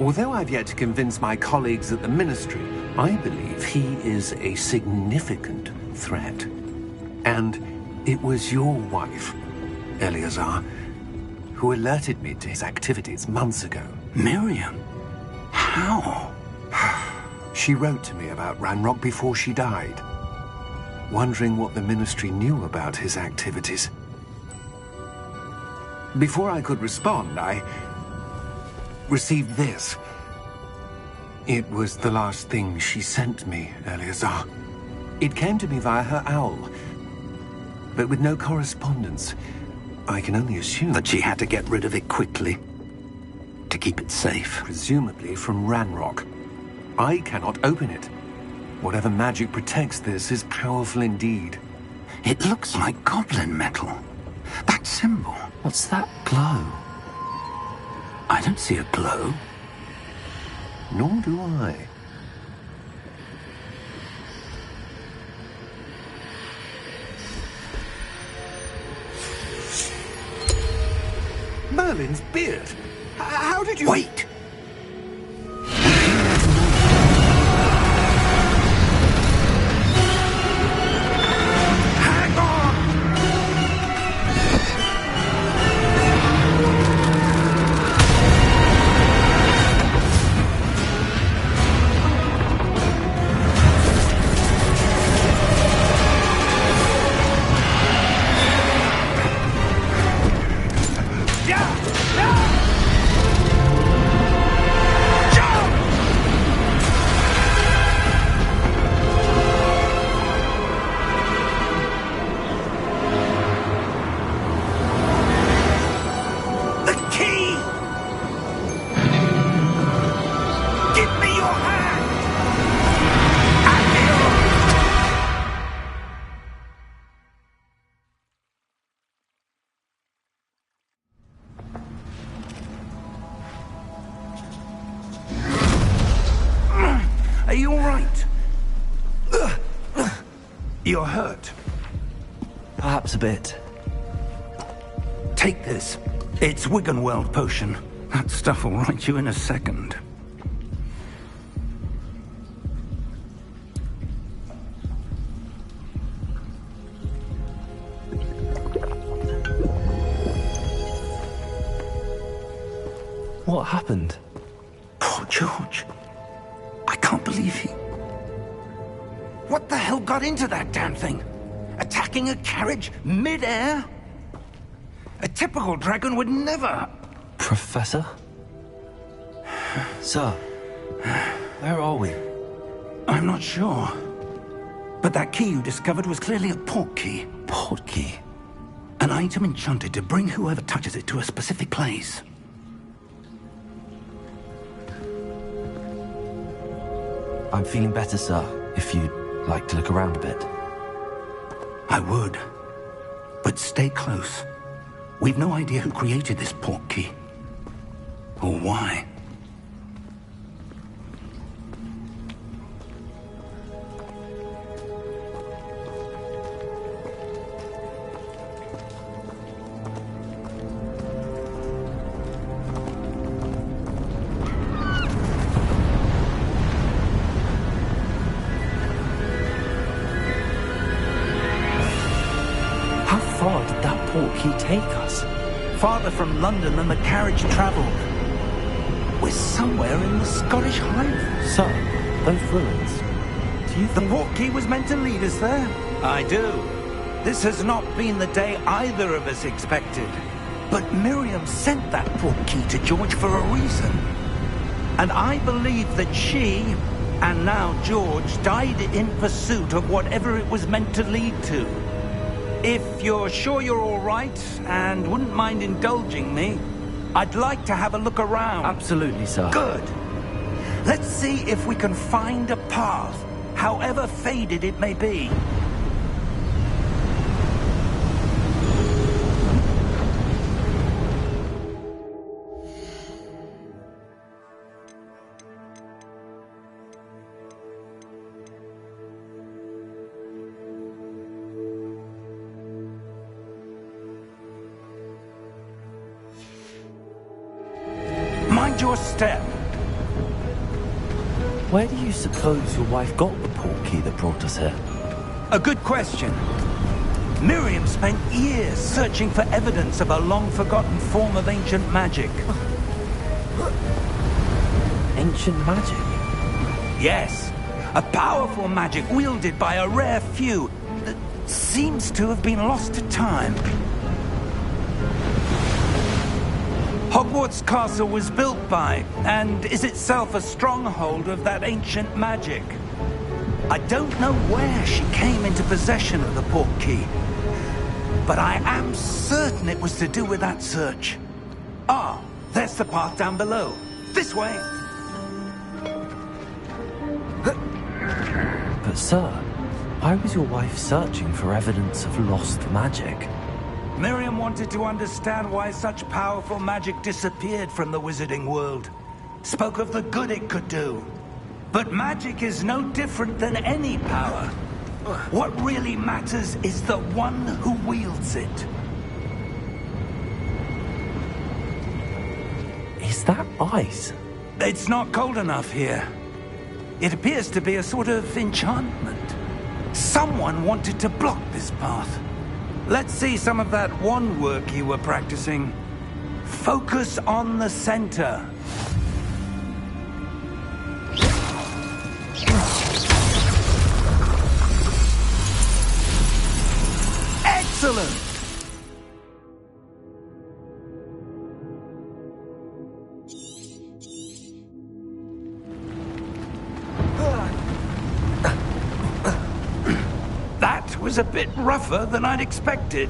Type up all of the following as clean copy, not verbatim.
Although I've yet to convince my colleagues at the Ministry, I believe he is a significant threat. And it was your wife, Eleazar, who alerted me to his activities months ago. Miriam? How? She wrote to me about Ranrock before she died, wondering what the Ministry knew about his activities. Before I could respond, I received this. It was the last thing she sent me, Eleazar. It came to me via her owl, but with no correspondence. I can only assume that she had to get rid of it quickly to keep it safe. Presumably from Ranrock. I cannot open it. Whatever magic protects this is powerful indeed. It looks like goblin metal. That symbol. What's that glow? I don't see a glow. Nor do I. Merlin's beard. How did you... Wait! Are you all right? You're hurt. Perhaps a bit. Take this. It's Wiggenweld potion. That stuff will right you in a second. What happened? Poor George. I can't believe he... What the hell got into that damn thing? Attacking a carriage mid-air? A typical dragon would never... Professor? Sir, where are we? I'm not sure. But that key you discovered was clearly a port key. Port key? An item enchanted to bring whoever touches it to a specific place. I'm feeling better, sir, if you'd like to look around a bit. I would. But stay close. We've no idea who created this port key. Or why. How far did that port key take us? Farther from London than the carriage travelled. We're somewhere in the Scottish Highlands. Sir, those ruins. Do you The think... port key was meant to lead us there? I do. This has not been the day either of us expected. But Miriam sent that port key to George for a reason. And I believe that she, and now George, died in pursuit of whatever it was meant to lead to. If you're sure you're all right, and wouldn't mind indulging me, I'd like to have a look around. Absolutely, sir. Good. Let's see if we can find a path, however faded it may be. Mind your step. Where do you suppose your wife got the portkey that brought us here? A good question. Miriam spent years searching for evidence of a long-forgotten form of ancient magic. Ancient magic? Yes, a powerful magic wielded by a rare few that seems to have been lost to time. Hogwarts Castle was built by, and is itself a stronghold of that ancient magic. I don't know where she came into possession of the portkey, but I am certain it was to do with that search. Ah, there's the path down below. This way. But sir, why was your wife searching for evidence of lost magic? Miriam wanted to understand why such powerful magic disappeared from the wizarding world. Spoke of the good it could do. But magic is no different than any power. What really matters is the one who wields it. Is that ice? It's not cold enough here. It appears to be a sort of enchantment. Someone wanted to block this path. Let's see some of that wand work you were practicing. Focus on the center. Excellent! That was a bit rougher than I'd expected.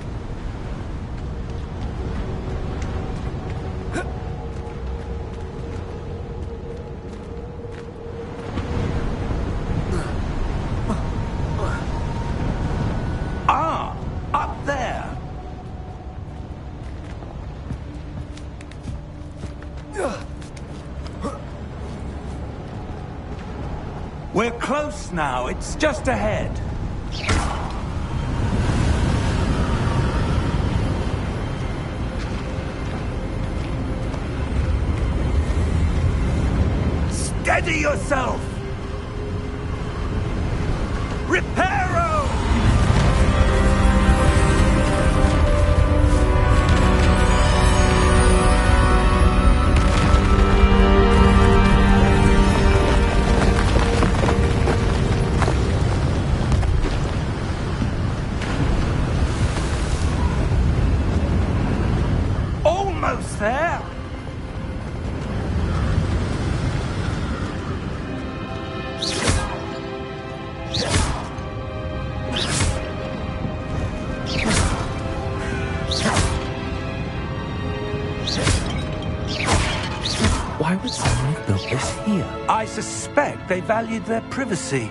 Ah, up there. We're close now. It's just ahead. Steady yourself! Reparo! Almost there! Why would someone have built this here? I suspect they valued their privacy.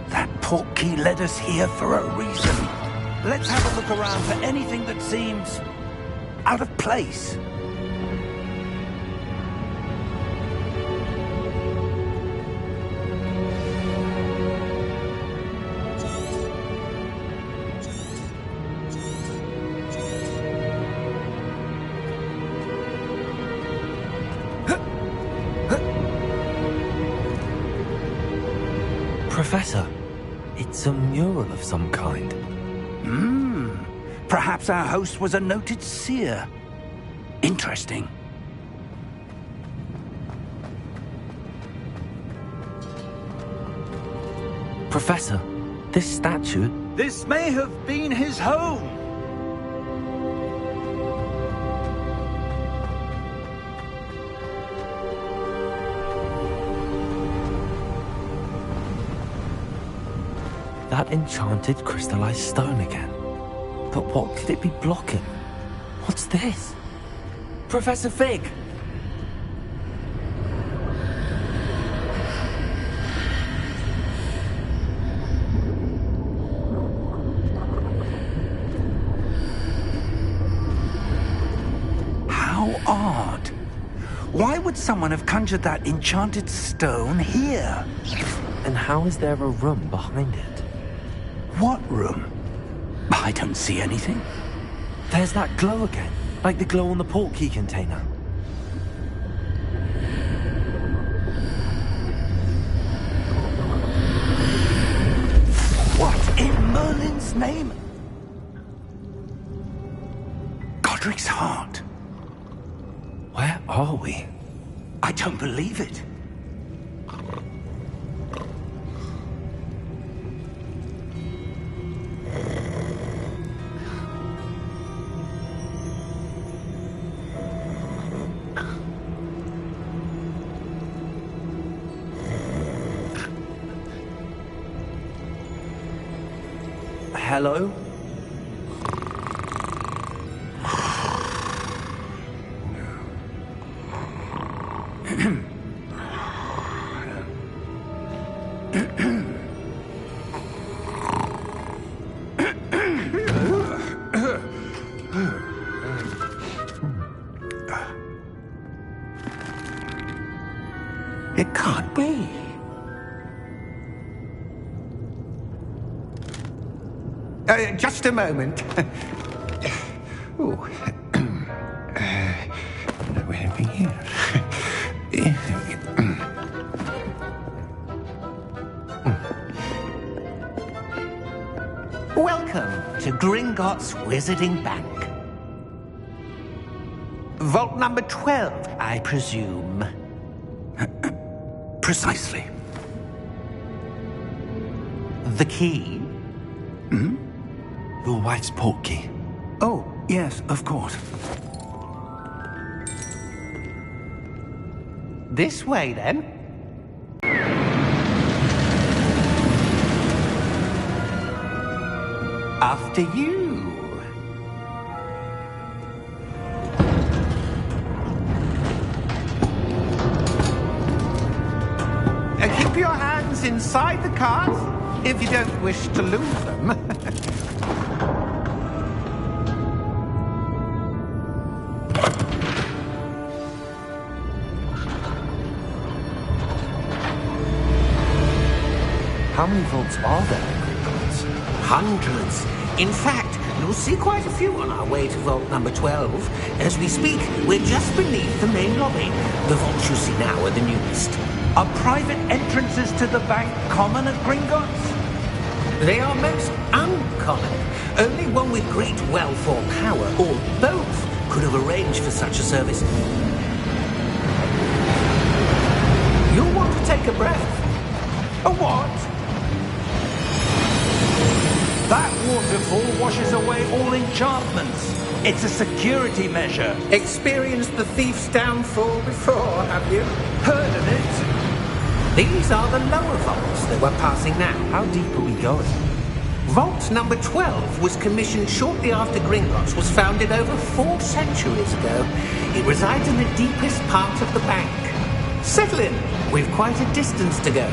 That portkey led us here for a reason. Let's have a look around for anything that seems out of place. Professor, it's a mural of some kind. Perhaps our host was a noted seer. Interesting. Professor, this statue... This may have been his home. That enchanted crystallized stone again. But what could it be blocking? What's this? Professor Fig! How odd. Why would someone have conjured that enchanted stone here? And how is there a room behind it? What room? I don't see anything. There's that glow again, like the glow on the portkey container. are we? I don't believe it. Hello? It can't be. Just a moment. Ooh. Where are we here? Welcome to Gringotts Wizarding Bank. Vault number 12, I presume. Precisely. The key? Your wife's portkey. Oh, yes, of course. This way, then. After you. Keep your hands inside the cart if you don't wish to lose them. How many vaults are there in Gringotts? Hundreds. In fact, you'll see quite a few on our way to vault number 12. As we speak, we're just beneath the main lobby. The vaults you see now are the newest. Are private entrances to the bank common at Gringotts? They are most uncommon. Only one with great wealth or power, or both, could have arranged for such a service. You'll want to take a breath. A what? That waterfall washes away all enchantments. It's a security measure. Experienced the thief's downfall before, have you? Heard of it? These are the lower vaults that we're passing now. How deep are we going? Vault number 12 was commissioned shortly after Gringotts was founded over 4 centuries ago. It resides in the deepest part of the bank. Settle in. We've quite a distance to go.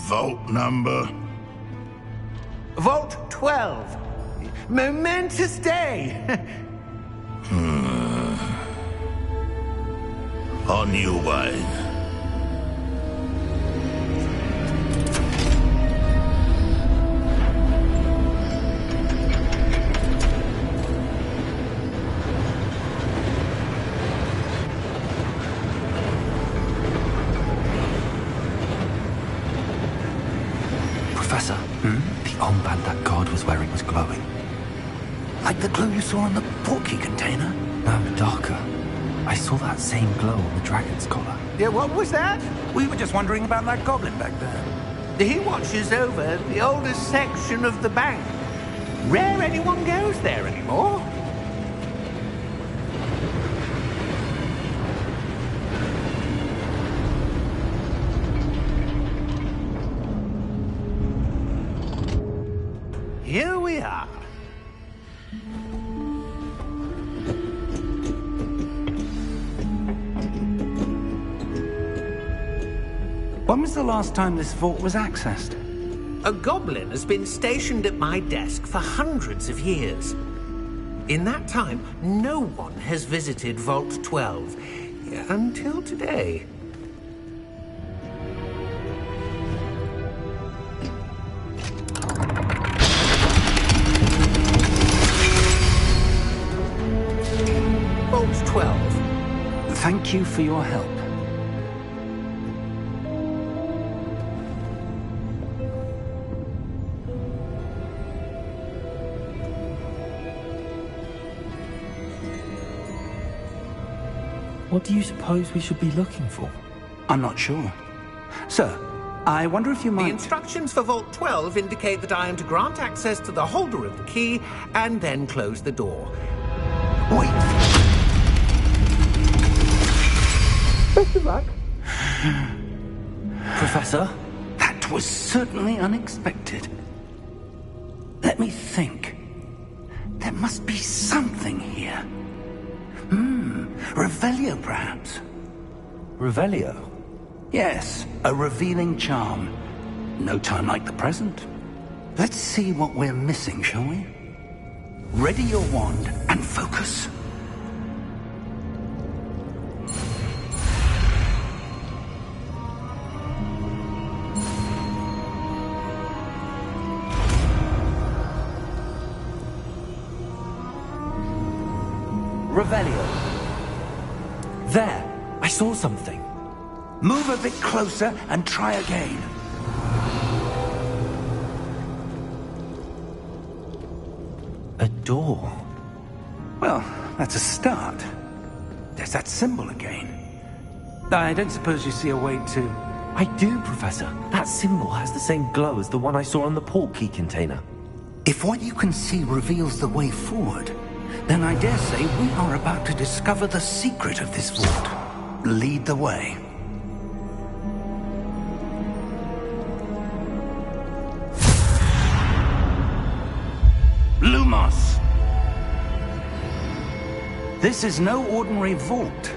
Vault number? Vault 12. Momentous day. On your way. Professor, the armband that guard was wearing was glowing. Like the glow you saw on the portkey container? No, darker. I saw that same glow on the dragon's collar. Yeah, what was that? We were just wondering about that goblin back there. He watches over the oldest section of the bank. Rare anyone goes there anymore. Here we are. When was the last time this vault was accessed? A goblin has been stationed at my desk for hundreds of years. In that time, no one has visited Vault 12 until today. Vault 12. Thank you for your help. What do you suppose we should be looking for? I'm not sure. Sir, I wonder if you The might... instructions for Vault 12 indicate that I am to grant access to the holder of the key and then close the door. Wait! Best of luck. Professor? That was certainly unexpected. Let me think. There must be something here. Revelio, perhaps? Revelio? Yes, a revealing charm. No time like the present. Let's see what we're missing, shall we? Ready your wand and focus. Revelio. There! I saw something. Move a bit closer and try again. A door. Well, that's a start. There's that symbol again. I don't suppose you see a way to... I do, Professor. That symbol has the same glow as the one I saw on the port key container. If what you can see reveals the way forward, then I dare say we are about to discover the secret of this vault. Lead the way. Lumos! This is no ordinary vault.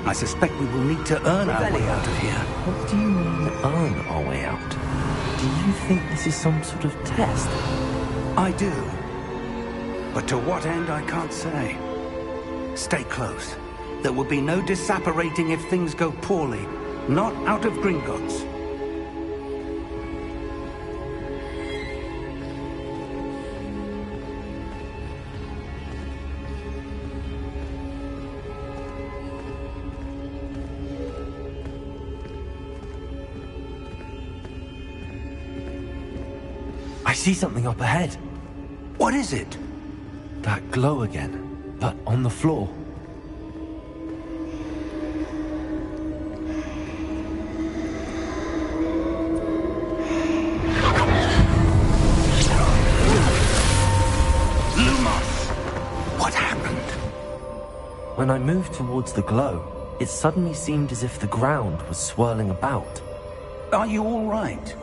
I suspect we will need to earn our way out of here. What do you mean, earn our way out? Do you think this is some sort of test? I do. But to what end, I can't say. Stay close. There will be no disapparating if things go poorly. Not out of Gringotts. I see something up ahead. What is it? That glow again, but on the floor. Lumos! What happened? When I moved towards the glow, it suddenly seemed as if the ground was swirling about. Are you all right?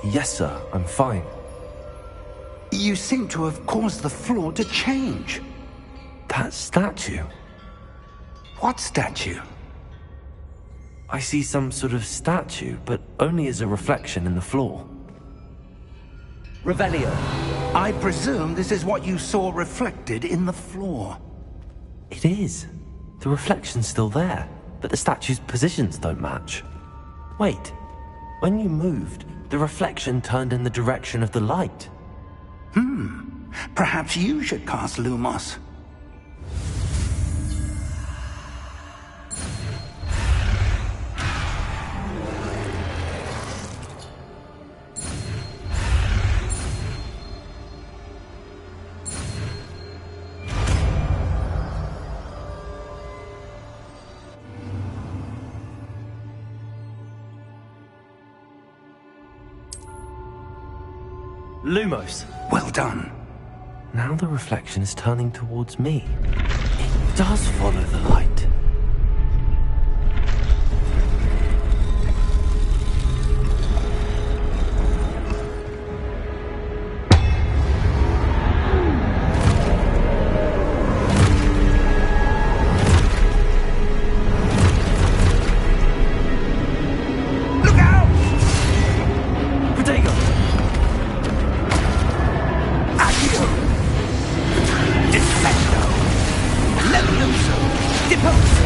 Yes, sir, I'm fine. You seem to have caused the floor to change. That statue. What statue? I see some sort of statue, but only as a reflection in the floor. Revelio. I presume this is what you saw reflected in the floor. It is. The reflection's still there, but the statue's positions don't match. Wait. When you moved, the reflection turned in the direction of the light. Perhaps you should cast Lumos. Lumos. Well done. Now the reflection is turning towards me. It does follow the light. Look out! Protego! Accio! Defendo! Leviuso! Depose!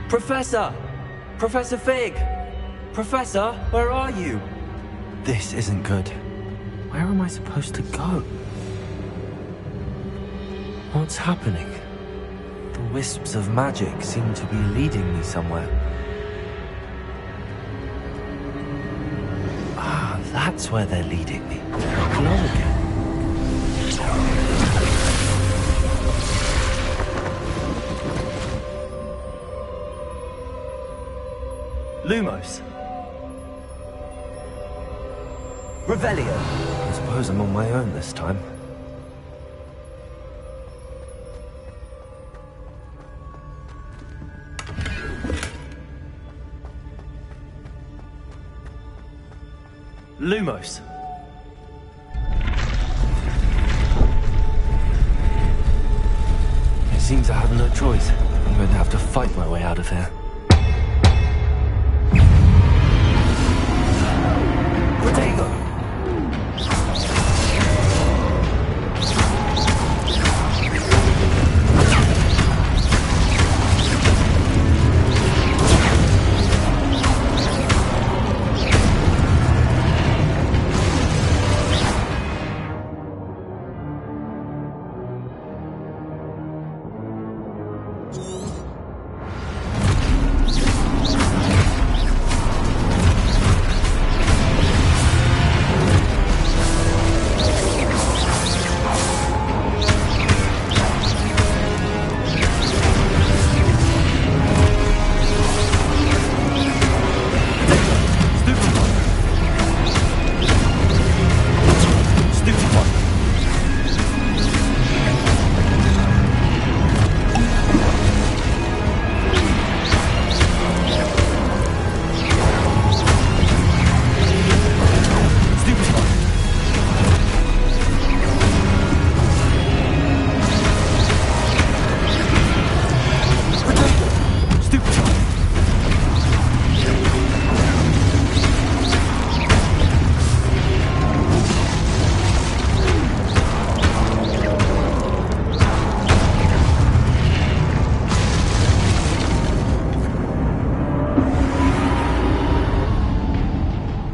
Professor! Professor Fig! Professor, where are you? This isn't good. Where am I supposed to go? What's happening? The wisps of magic seem to be leading me somewhere. Ah, that's where they're leading me. Hello again. Lumos. Revelio. I suppose I'm on my own this time. Lumos. It seems I have no choice. I'm going to have to fight my way out of here. Protego!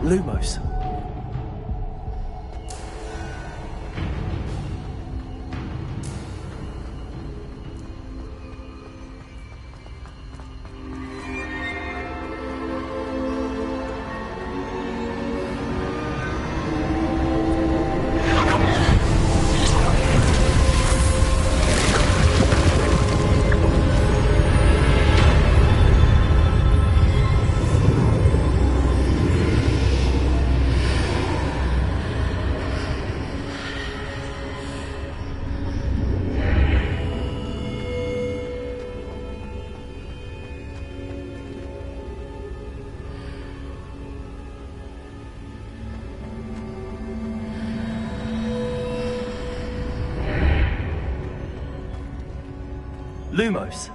Lumos. Lumos.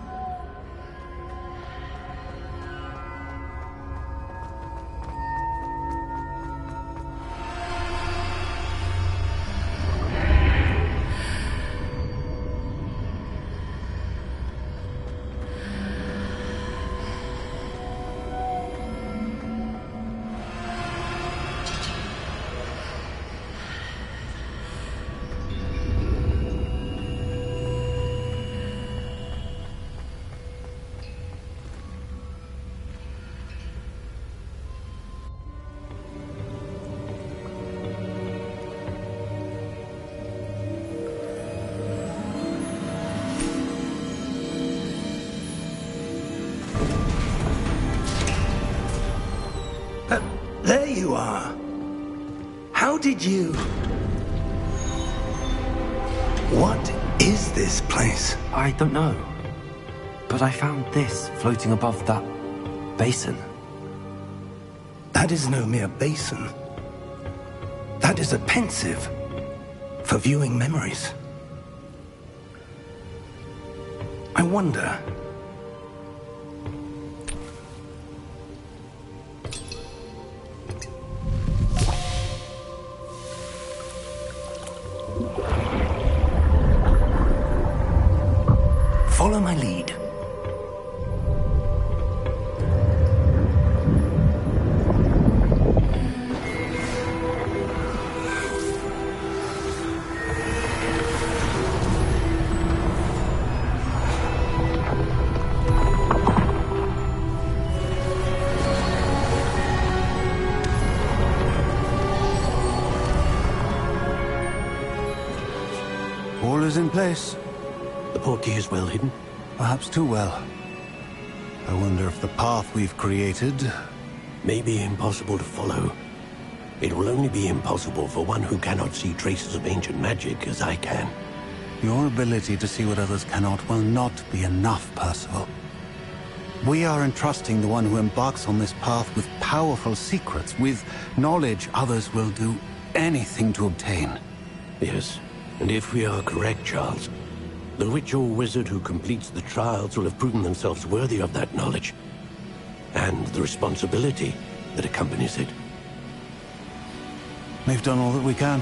There you are. How did you... What is this place? I don't know. But I found this floating above that basin. That is no mere basin. That is a pensive for viewing memories. I wonder... Follow my lead. in place. The portkey is well hidden? Perhaps too well. I wonder if the path we've created... may be impossible to follow. It will only be impossible for one who cannot see traces of ancient magic as I can. Your ability to see what others cannot will not be enough, Percival. We are entrusting the one who embarks on this path with powerful secrets, with knowledge others will do anything to obtain. Yes, and if we are correct, Charles, the witch or wizard who completes the trials will have proven themselves worthy of that knowledge, and the responsibility that accompanies it. We've done all that we can.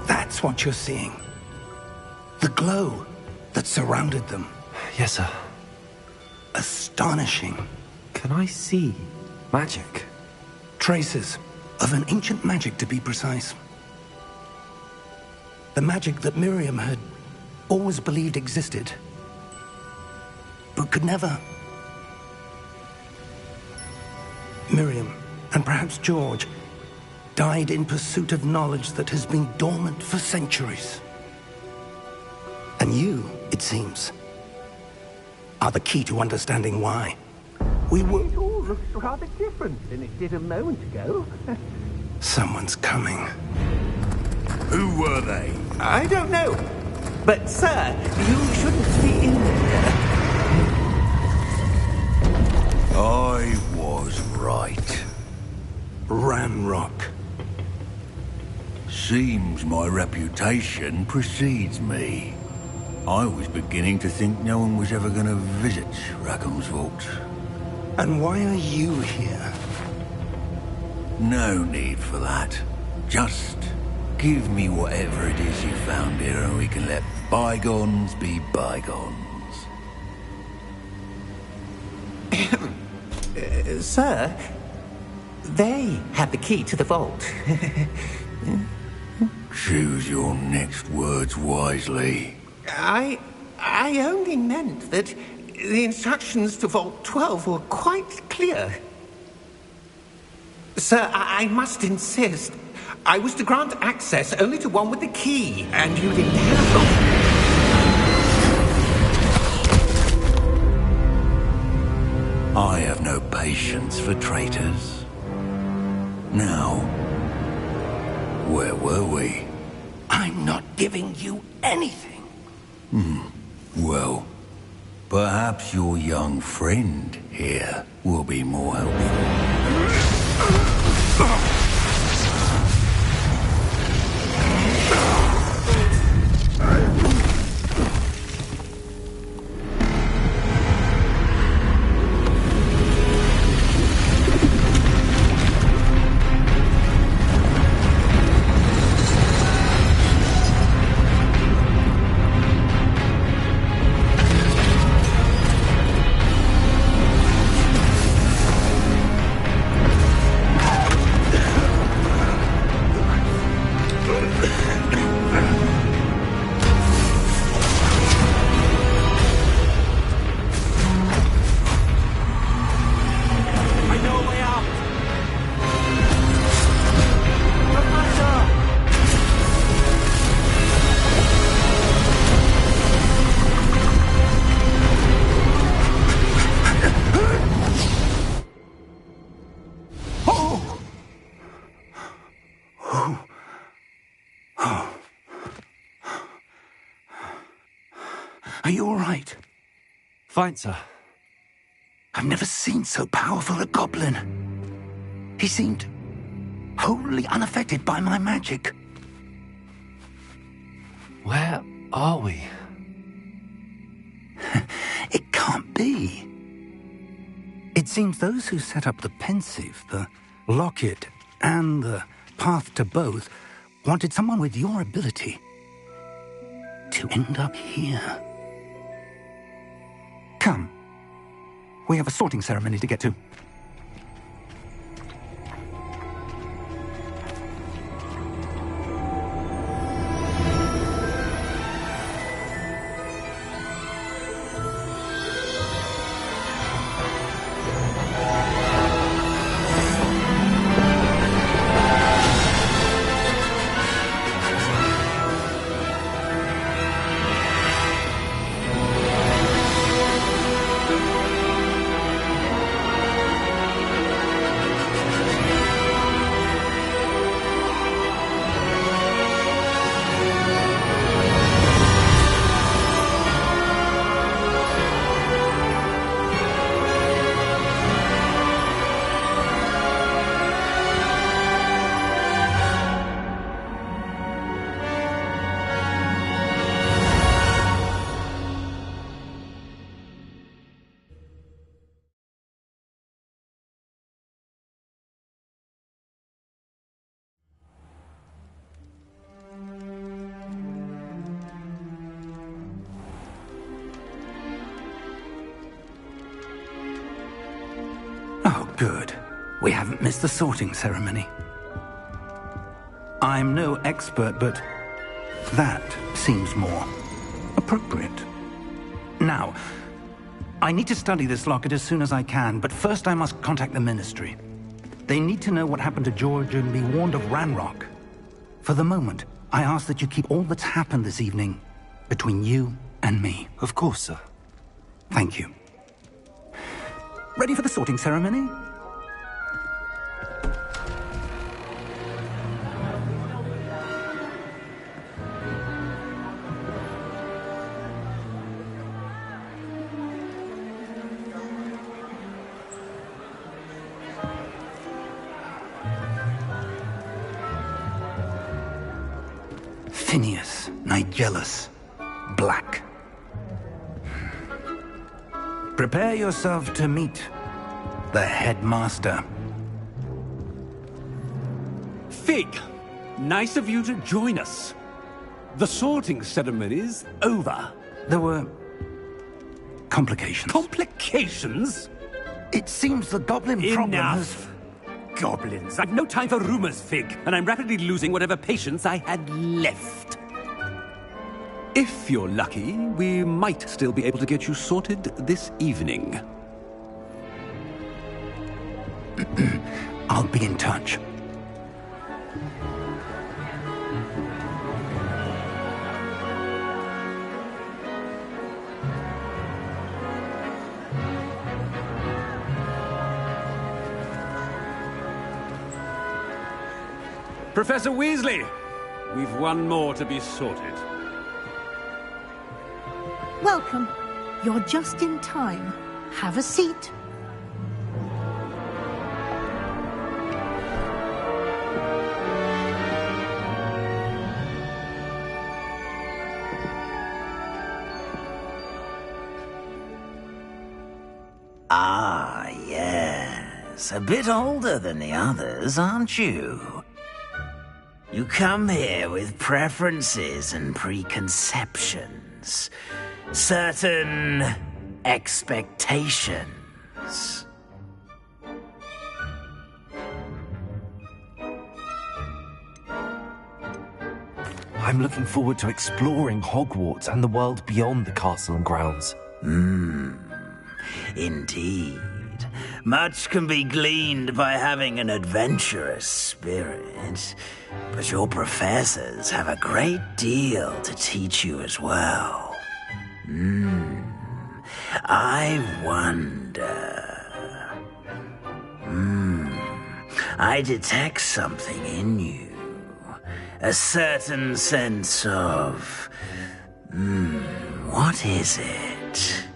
That's what you're seeing. The glow that surrounded them. Yes, sir. Astonishing. Can I see magic? Traces of an ancient magic, to be precise. The magic that Miriam had always believed existed, but could never. Miriam, and perhaps George, died in pursuit of knowledge that has been dormant for centuries. And you, it seems, are the key to understanding why. It all looks rather different than it did a moment ago. Someone's coming. Who were they? I don't know. But, sir, you shouldn't be in there. I was right. Ramrock. Seems my reputation precedes me. I was beginning to think no one was ever going to visit Rackham's Vault. And why are you here? No need for that. Just give me whatever it is you found here and we can let bygones be bygones. Sir, they had the key to the vault. Choose your next words wisely. I only meant that the instructions to Vault 12 were quite clear. Sir, I must insist. I was to grant access only to one with the key, and you didn't have them. I have no patience for traitors. Now, where were we? I'm not giving you anything. Well, perhaps your young friend here will be more helpful. Are you all right? Fine, sir. I've never seen so powerful a goblin. He seemed wholly unaffected by my magic. Where are we? It can't be. It seems those who set up the pensive, the locket, and the path to both wanted someone with your ability to end up here. Come. We have a sorting ceremony to get to. Good. We haven't missed the sorting ceremony. I'm no expert, but that seems more appropriate. Now, I need to study this locket as soon as I can, but first I must contact the Ministry. They need to know what happened to George and be warned of Ranrock. For the moment, I ask that you keep all that's happened this evening between you and me. Of course, sir. Thank you. Ready for the sorting ceremony? Phineas, Nigellus, Black. Prepare yourself to meet the headmaster. Fig, nice of you to join us. The sorting ceremony's over. There were complications. Complications? It seems the goblin problem has... Enough! Goblins. I've no time for rumors, Fig, and I'm rapidly losing whatever patience I had left. If you're lucky, we might still be able to get you sorted this evening. I'll be in touch. Professor Weasley, we've one more to be sorted. Welcome. You're just in time. Have a seat. Ah, yes. A bit older than the others, aren't you? You come here with preferences and preconceptions. Certain expectations. I'm looking forward to exploring Hogwarts and the world beyond the castle and grounds. Indeed. Much can be gleaned by having an adventurous spirit, but your professors have a great deal to teach you as well. I wonder... I detect something in you. A certain sense of... what is it?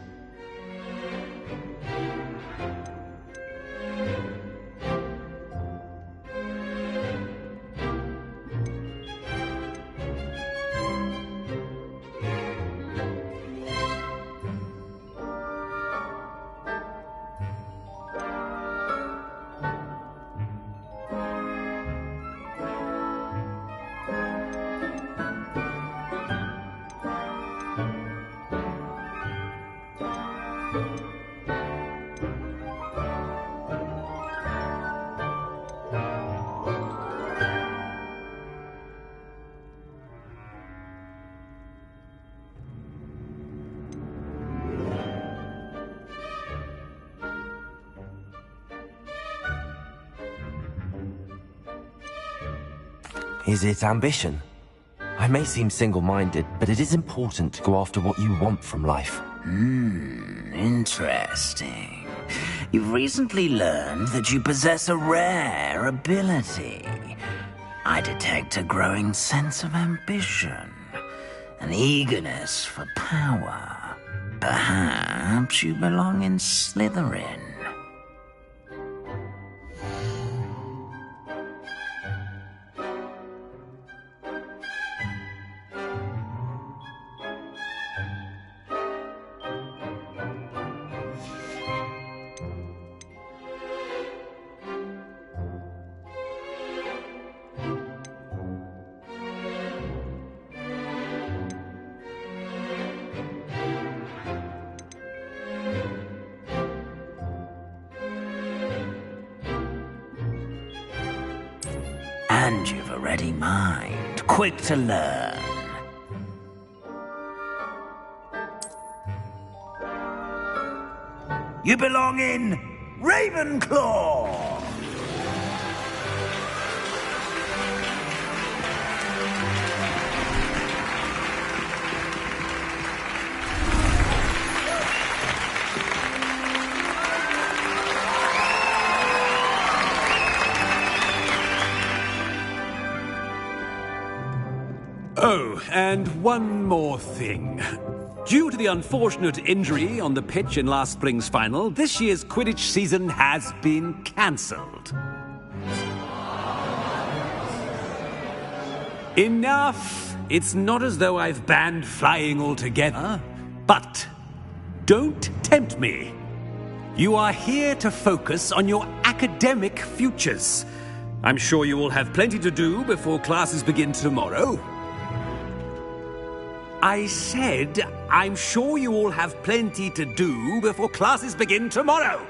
Is it ambition? I may seem single-minded, but it is important to go after what you want from life. Interesting. You've recently learned that you possess a rare ability. I detect a growing sense of ambition, an eagerness for power. Perhaps you belong in Slytherin. And you've a ready mind, quick to learn. You belong in Ravenclaw! Oh, and one more thing. Due to the unfortunate injury on the pitch in last spring's final, this year's Quidditch season has been cancelled. Enough! It's not as though I've banned flying altogether. But don't tempt me. You are here to focus on your academic futures. I'm sure you will have plenty to do before classes begin tomorrow. I said, I'm sure you all have plenty to do before classes begin tomorrow.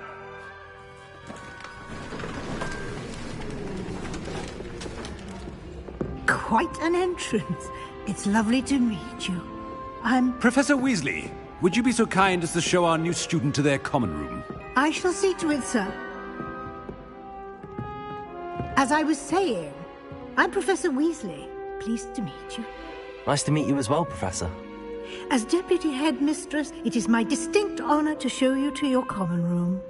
Quite an entrance. It's lovely to meet you. Professor Weasley, would you be so kind as to show our new student to their common room? I shall see to it, sir. As I was saying, I'm Professor Weasley. Pleased to meet you. Nice to meet you as well, Professor. As Deputy Headmistress, it is my distinct honor to show you to your common room.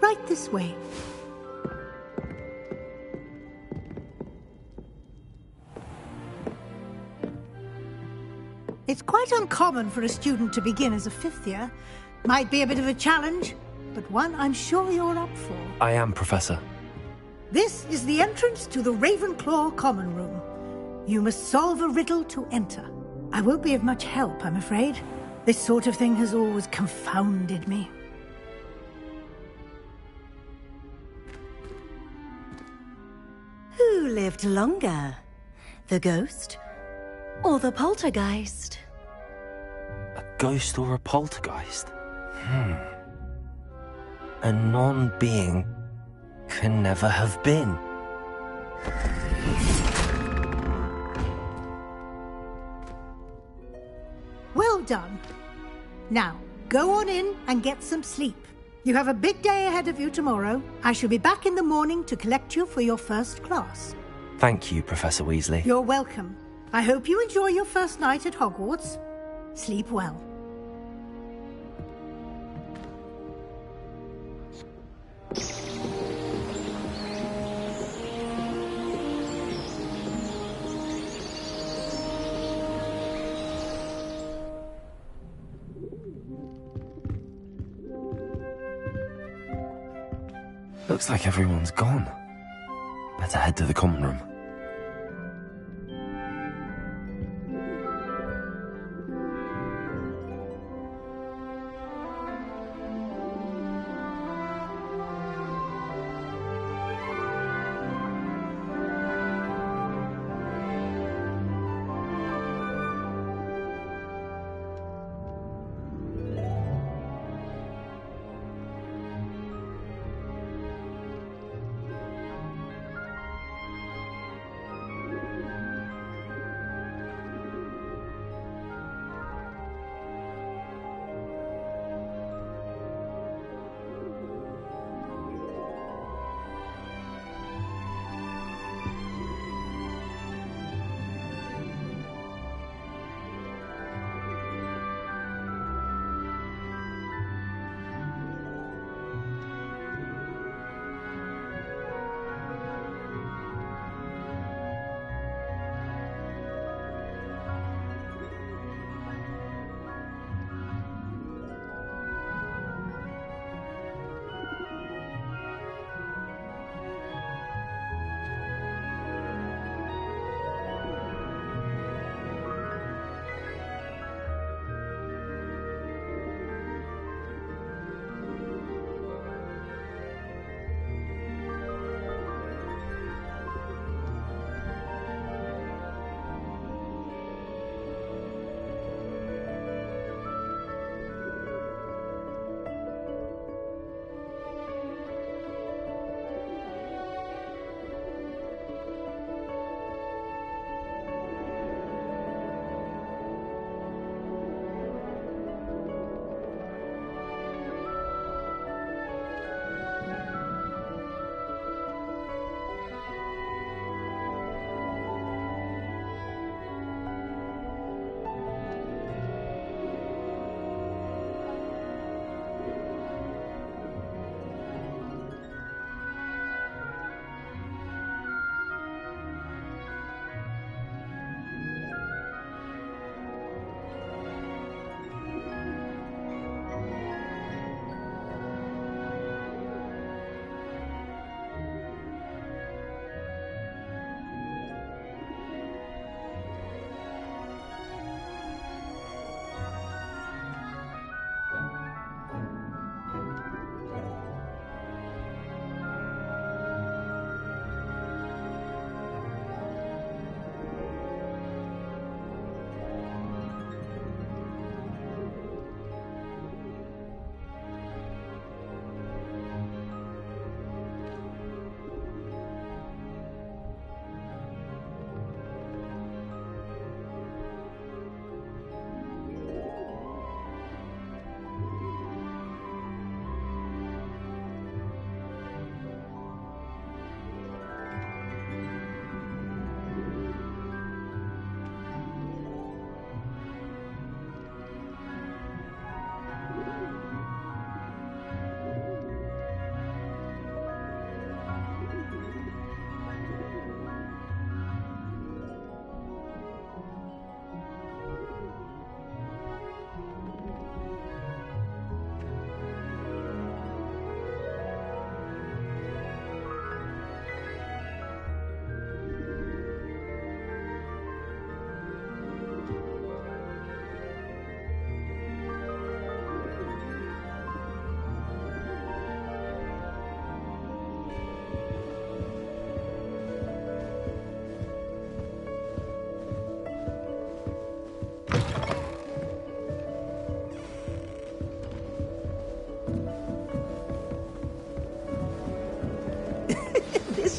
Right this way. It's quite uncommon for a student to begin as a fifth year. Might be a bit of a challenge, but one I'm sure you're up for. I am, Professor. This is the entrance to the Ravenclaw common room. You must solve a riddle to enter. I won't be of much help, I'm afraid. This sort of thing has always confounded me. Who lived longer? The ghost or the poltergeist? A ghost or a poltergeist? A non-being can never have been. Well done. Now, go on in and get some sleep. You have a big day ahead of you tomorrow. I shall be back in the morning to collect you for your first class. Thank you, Professor Weasley. You're welcome. I hope you enjoy your first night at Hogwarts. Sleep well. Looks like everyone's gone. Better head to the common room.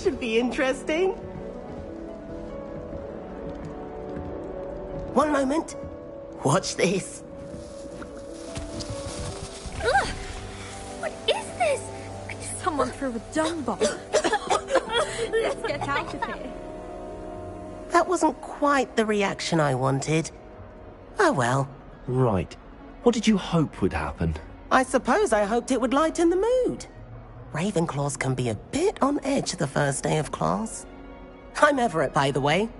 This should be interesting. One moment. Watch this. Ugh! What is this? Someone threw a dung bomb. Let's get out of here. That wasn't quite the reaction I wanted. Oh well. Right. What did you hope would happen? I suppose I hoped it would lighten the mood. Ravenclaws can be a bit on edge the first day of class. I'm Everett, by the way.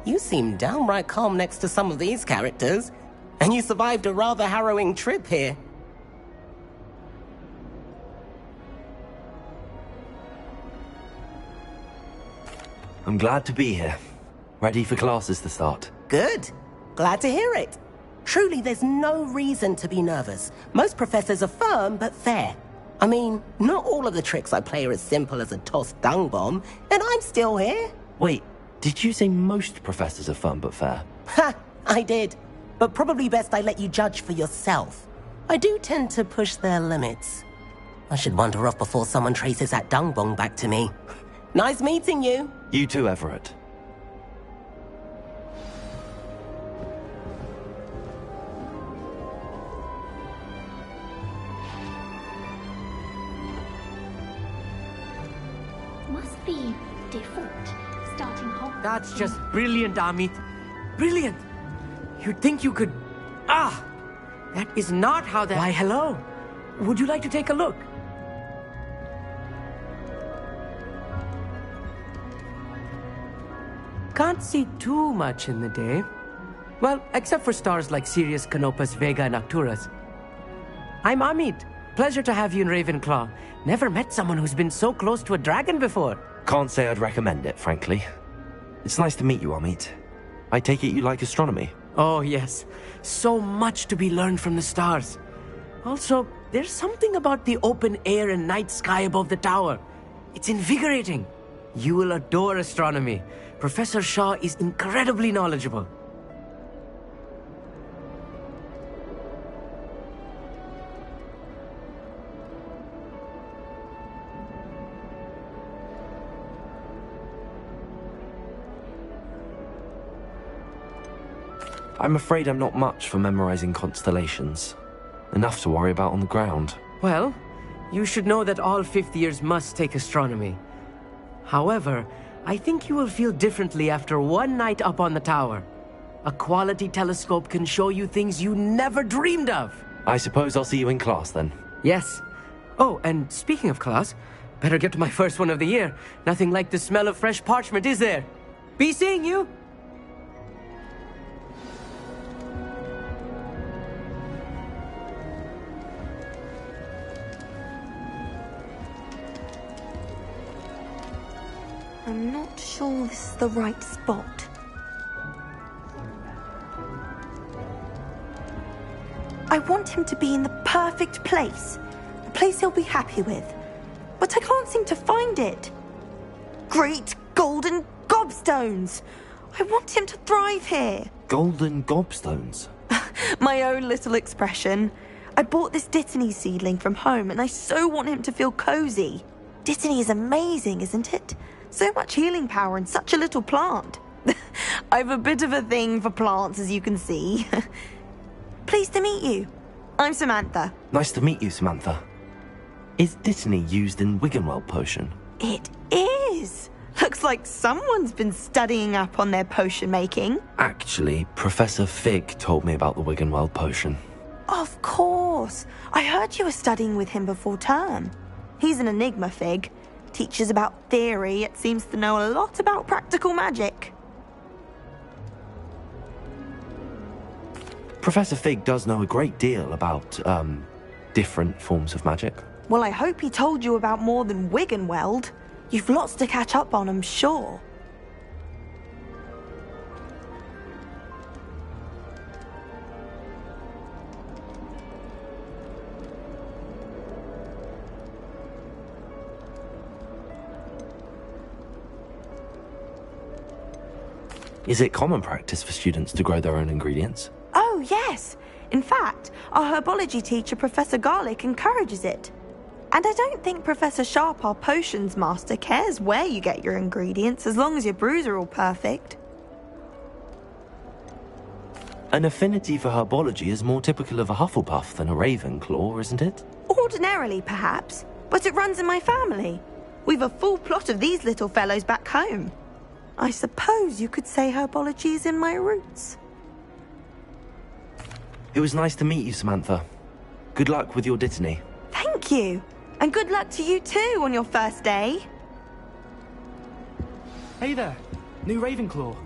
You seem downright calm next to some of these characters, and you survived a rather harrowing trip here. I'm glad to be here. Ready for classes to start. Good. Glad to hear it. Truly, there's no reason to be nervous. Most professors are firm but fair. I mean, not all of the tricks I play are as simple as a tossed dung bomb, and I'm still here. Wait, did you say most professors are fun but fair? Ha! I did. But probably best I let you judge for yourself. I do tend to push their limits. I should wander off before someone traces that dung bomb back to me. Nice meeting you. You too, Everett. Must be different. Starting Hogwarts. That's just brilliant, Amit. Brilliant. You'd think you could... Ah! That is not how that... Why, hello. Would you like to take a look? Can't see too much in the day. Well, except for stars like Sirius, Canopus, Vega, and Arcturus. I'm Amit. Pleasure to have you in Ravenclaw. Never met someone who's been so close to a dragon before. Can't say I'd recommend it, frankly. It's nice to meet you, Amit. I take it you like astronomy? Oh, yes. So much to be learned from the stars. Also, there's something about the open air and night sky above the tower. It's invigorating. You will adore astronomy. Professor Shaw is incredibly knowledgeable. I'm afraid I'm not much for memorizing constellations. Enough to worry about on the ground. Well, you should know that all fifth years must take astronomy. However, I think you will feel differently after one night up on the tower. A quality telescope can show you things you never dreamed of. I suppose I'll see you in class then. Yes. Oh, and speaking of class, better get to my first one of the year. Nothing like the smell of fresh parchment, is there? Be seeing you! I'm not sure this is the right spot. I want him to be in the perfect place. A place he'll be happy with. But I can't seem to find it. Great golden gobstones! I want him to thrive here. Golden gobstones? My own little expression. I bought this Dittany seedling from home and I so want him to feel cozy. Dittany is amazing, isn't it? So much healing power in such a little plant. I've a bit of a thing for plants, as you can see. Pleased to meet you. I'm Samantha. Nice to meet you, Samantha. Is Dittany used in Wiggenweld potion? It is. Looks like someone's been studying up on their potion making. Actually, Professor Fig told me about the Wiggenweld potion. Of course. I heard you were studying with him before term. He's an enigma, Fig. Teaches about theory, yet seems to know a lot about practical magic. Professor Fig does know a great deal about, different forms of magic. Well, I hope he told you about more than Wiggenweld. You've lots to catch up on, I'm sure. Is it common practice for students to grow their own ingredients? Oh, yes. In fact, our herbology teacher, Professor Garlick, encourages it. And I don't think Professor Sharp, our potions master, cares where you get your ingredients as long as your brews are all perfect. An affinity for herbology is more typical of a Hufflepuff than a Ravenclaw, isn't it? Ordinarily, perhaps, but it runs in my family. We've a full plot of these little fellows back home. I suppose you could say herbology is in my roots. It was nice to meet you, Samantha. Good luck with your Dittany. Thank you. And good luck to you too on your first day. Hey there, new Ravenclaw.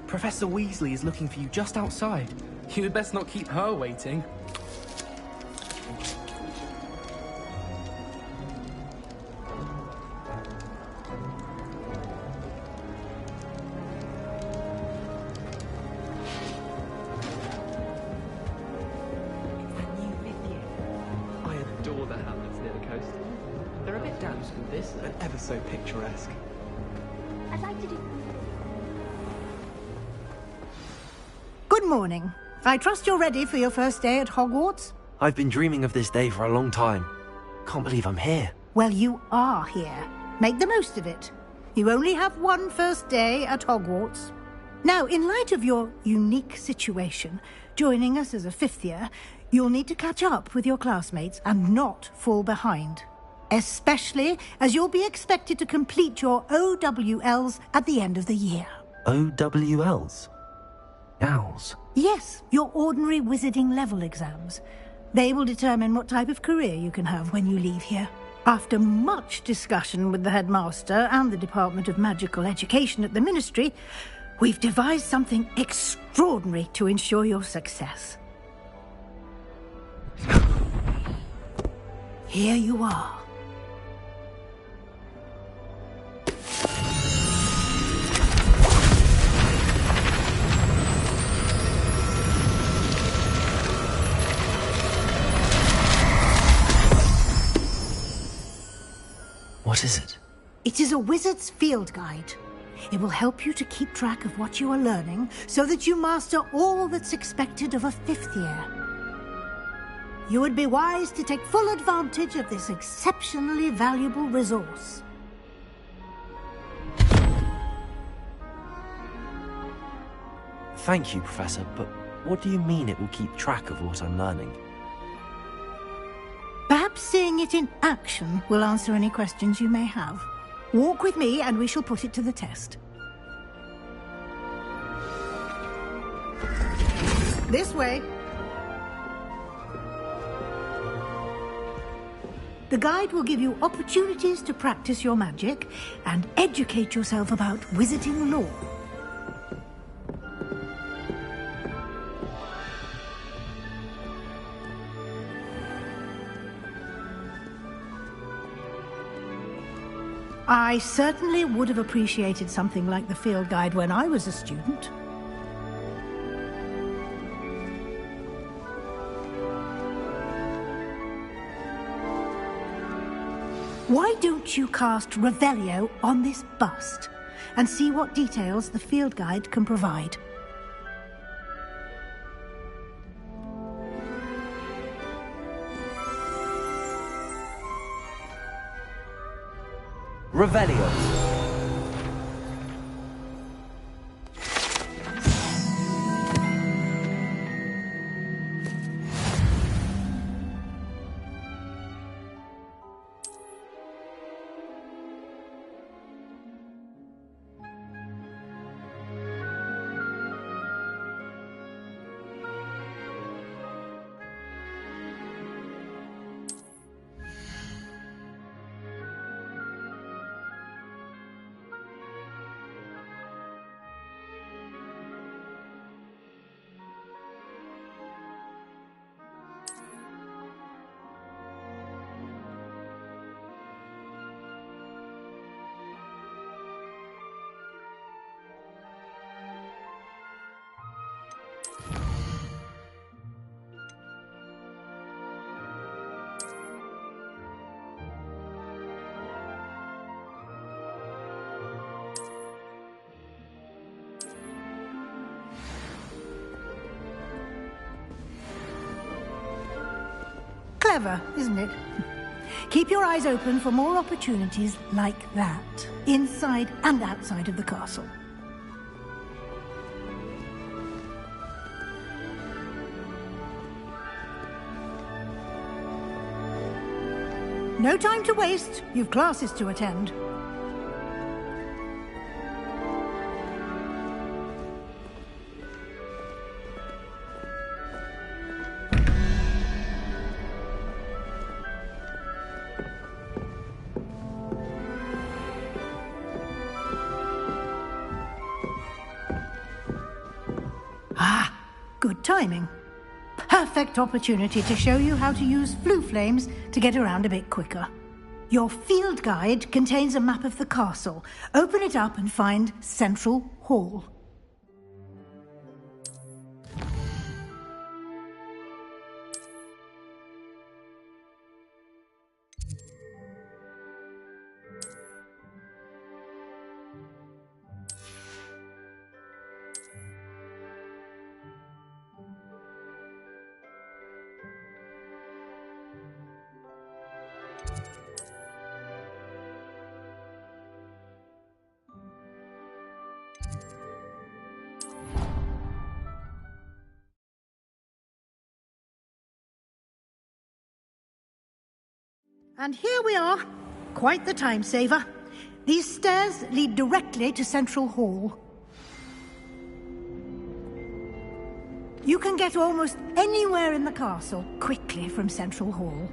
Professor Weasley is looking for you just outside. You'd best not keep her waiting. I adore the hamlets near the coast. They're a bit damp with this, and ever so picturesque. I'd like to do... Good morning. I trust you're ready for your first day at Hogwarts? I've been dreaming of this day for a long time. Can't believe I'm here. Well, you are here. Make the most of it. You only have one first day at Hogwarts. Now, in light of your unique situation, joining us as a fifth year, you'll need to catch up with your classmates and not fall behind. Especially as you'll be expected to complete your OWLs at the end of the year. OWLs? Owls? Yes, your ordinary wizarding level exams. They will determine what type of career you can have when you leave here. After much discussion with the headmaster and the Department of Magical Education at the Ministry, we've devised something extraordinary to ensure your success. Here you are. What is it? It is a wizard's field guide. It will help you to keep track of what you are learning so that you master all that's expected of a fifth year. You would be wise to take full advantage of this exceptionally valuable resource. Thank you, Professor, but what do you mean it will keep track of what I'm learning? Perhaps seeing it in action will answer any questions you may have. Walk with me and we shall put it to the test. This way. The guide will give you opportunities to practice your magic and educate yourself about wizarding lore. I certainly would have appreciated something like the field guide when I was a student. Why don't you cast Revelio on this bust and see what details the field guide can provide? Revelio. Clever, isn't it? Keep your eyes open for more opportunities like that, inside and outside of the castle. No time to waste. You've classes to attend. Ah, good timing. Perfect opportunity to show you how to use flue flames to get around a bit quicker. Your field guide contains a map of the castle. Open it up and find Central Hall. And here we are. Quite the time saver. These stairs lead directly to Central Hall. You can get almost anywhere in the castle quickly from Central Hall.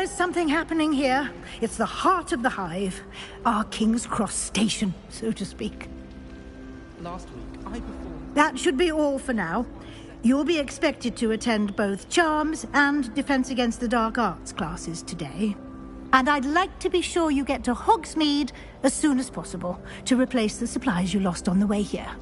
is something happening here. It's the heart of the hive. Our King's Cross station, so to speak. Last week, I performed... That should be all for now. You'll be expected to attend both Charms and Defense Against the Dark Arts classes today. And I'd like to be sure you get to Hogsmeade as soon as possible to replace the supplies you lost on the way here.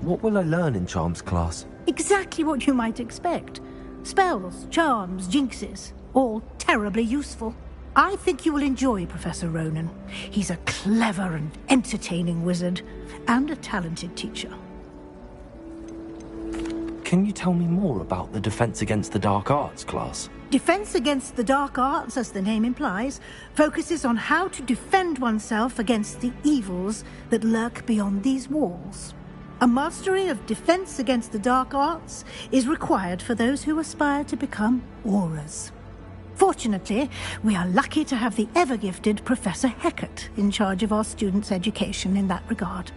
What will I learn in Charms class? Exactly what you might expect. Spells, charms, jinxes, all terribly useful. I think you will enjoy Professor Ronan. He's a clever and entertaining wizard, and a talented teacher. Can you tell me more about the Defense Against the Dark Arts class? Defense Against the Dark Arts, as the name implies, focuses on how to defend oneself against the evils that lurk beyond these walls. A mastery of Defense Against the Dark Arts is required for those who aspire to become auras. Fortunately, we are lucky to have the ever-gifted Professor Hecat in charge of our students' education in that regard.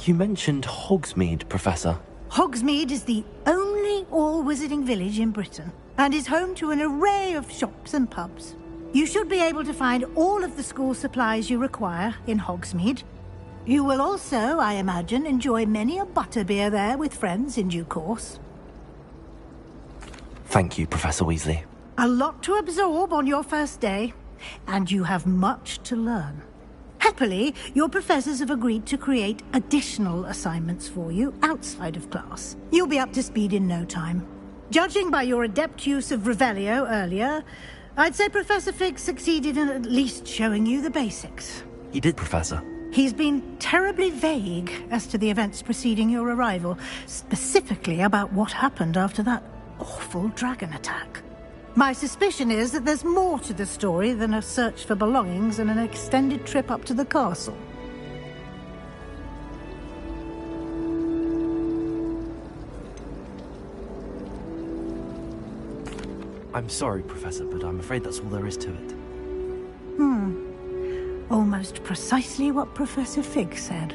You mentioned Hogsmeade, Professor. Hogsmeade is the only all-wizarding village in Britain, and is home to an array of shops and pubs. You should be able to find all of the school supplies you require in Hogsmeade. You will also, I imagine, enjoy many a butterbeer there with friends in due course. Thank you, Professor Weasley. A lot to absorb on your first day, and you have much to learn. Happily, your professors have agreed to create additional assignments for you outside of class. You'll be up to speed in no time. Judging by your adept use of Revelio earlier, I'd say Professor Fig succeeded in at least showing you the basics. He did, Professor. He's been terribly vague as to the events preceding your arrival, specifically about what happened after that awful dragon attack. My suspicion is that there's more to the story than a search for belongings and an extended trip up to the castle. I'm sorry, Professor, but I'm afraid that's all there is to it. Almost precisely what Professor Fig said.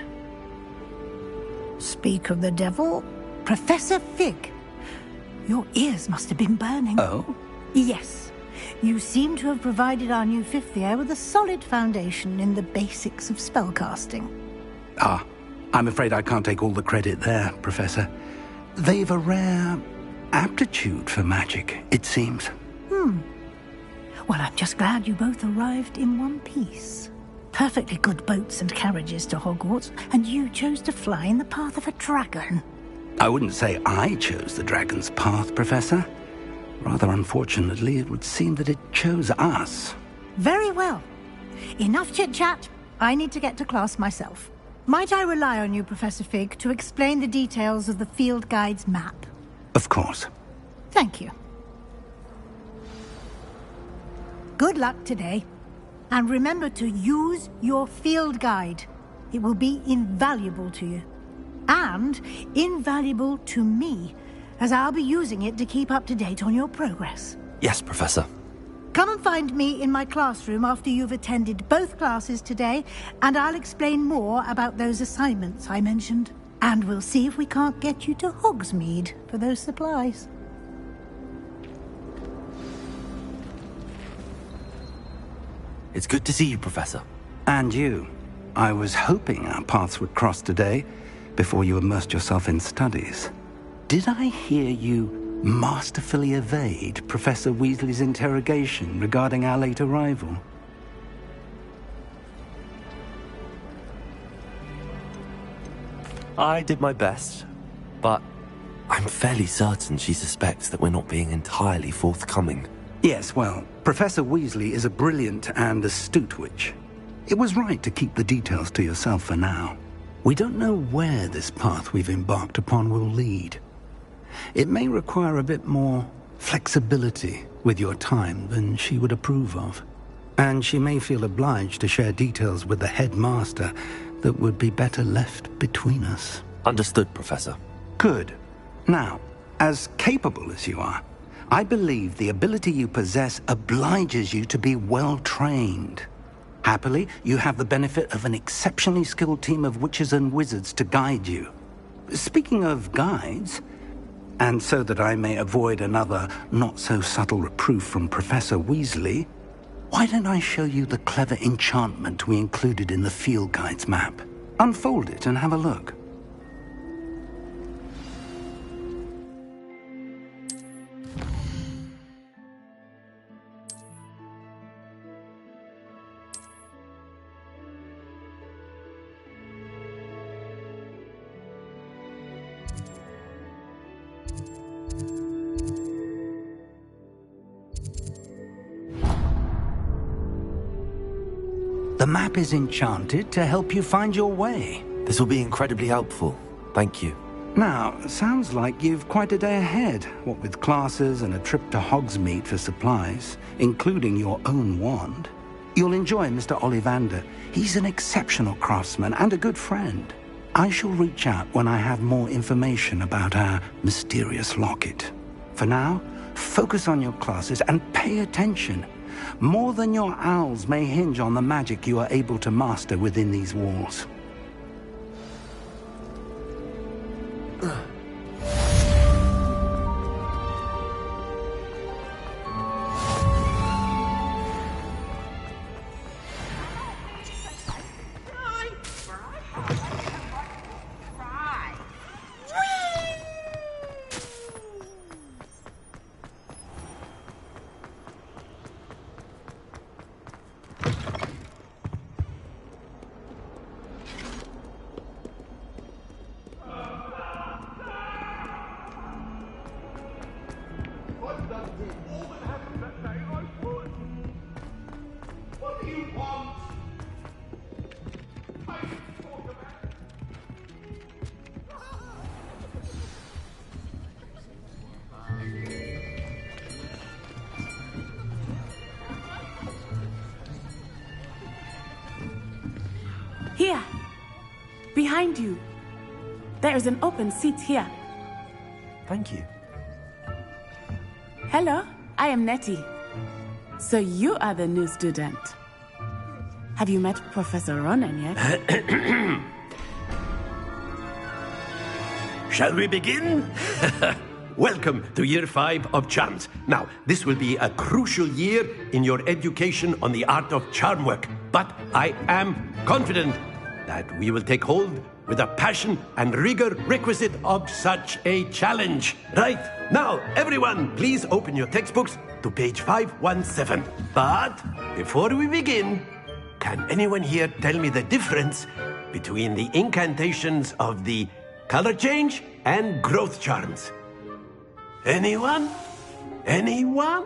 Speak of the devil, Professor Fig. Your ears must have been burning. Oh? Yes. You seem to have provided our new fifth year with a solid foundation in the basics of spellcasting. Ah, I'm afraid I can't take all the credit there, Professor. They've a rare aptitude for magic, it seems. Well, I'm just glad you both arrived in one piece. Perfectly good boats and carriages to Hogwarts, and you chose to fly in the path of a dragon. I wouldn't say I chose the dragon's path, Professor. Rather unfortunately, it would seem that it chose us. Very well. Enough chit-chat. I need to get to class myself. Might I rely on you, Professor Fig, to explain the details of the field guide's map? Of course. Thank you. Good luck today. And remember to use your field guide. It will be invaluable to you. And invaluable to me, as I'll be using it to keep up to date on your progress. Yes, Professor. Come and find me in my classroom after you've attended both classes today, and I'll explain more about those assignments I mentioned. And we'll see if we can't get you to Hogsmeade for those supplies. It's good to see you, Professor. And you. I was hoping our paths would cross today, before you immersed yourself in studies. Did I hear you masterfully evade Professor Weasley's interrogation regarding our late arrival? I did my best, but I'm fairly certain she suspects that we're not being entirely forthcoming. Yes, well, Professor Weasley is a brilliant and astute witch. It was right to keep the details to yourself for now. We don't know where this path we've embarked upon will lead. It may require a bit more flexibility with your time than she would approve of. And she may feel obliged to share details with the headmaster that would be better left between us. Understood, Professor. Good. Now, as capable as you are, I believe the ability you possess obliges you to be well-trained. Happily, you have the benefit of an exceptionally skilled team of witches and wizards to guide you. Speaking of guides, And so that I may avoid another not-so-subtle reproof from Professor Weasley, why don't I show you the clever enchantment we included in the field guide's map? Unfold it and have a look. The map is enchanted to help you find your way. This will be incredibly helpful. Thank you. Now, sounds like you've quite a day ahead, what with classes and a trip to Hogsmeade for supplies, including your own wand. You'll enjoy Mr. Ollivander. He's an exceptional craftsman and a good friend. I shall reach out when I have more information about our mysterious locket. For now, focus on your classes and pay attention. More than your owls may hinge on the magic you are able to master within these walls. Here, behind you. There is an open seat here. Thank you. Hello, I am Nettie. So you are the new student. Have you met Professor Ronan yet? Shall we begin? Welcome to Year 5 of Charms. Now, this will be a crucial year in your education on the art of charm work, but I am confident that we will take hold with the passion and rigor requisite of such a challenge. Right, now, everyone, please open your textbooks to page 517. But before we begin, can anyone here tell me the difference between the incantations of the color change and growth charms? Anyone? Anyone?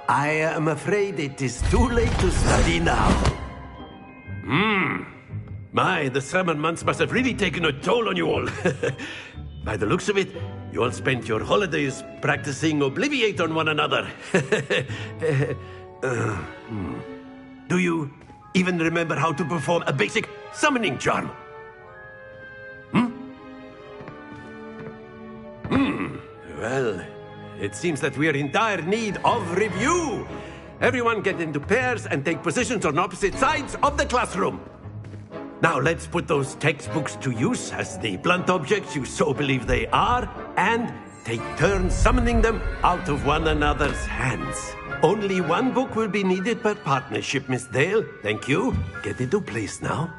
I am afraid it is too late to study now. My, the summer months must have really taken a toll on you all. By the looks of it, you all spent your holidays practicing Obliviate on one another. Do you even remember how to perform a basic summoning charm? Well, it seems that we are in dire need of review. Everyone get into pairs and take positions on opposite sides of the classroom. Now let's put those textbooks to use as the blunt objects you so believe they are, and take turns summoning them out of one another's hands. Only one book will be needed per partnership, Miss Dale. Thank you. Get into place now.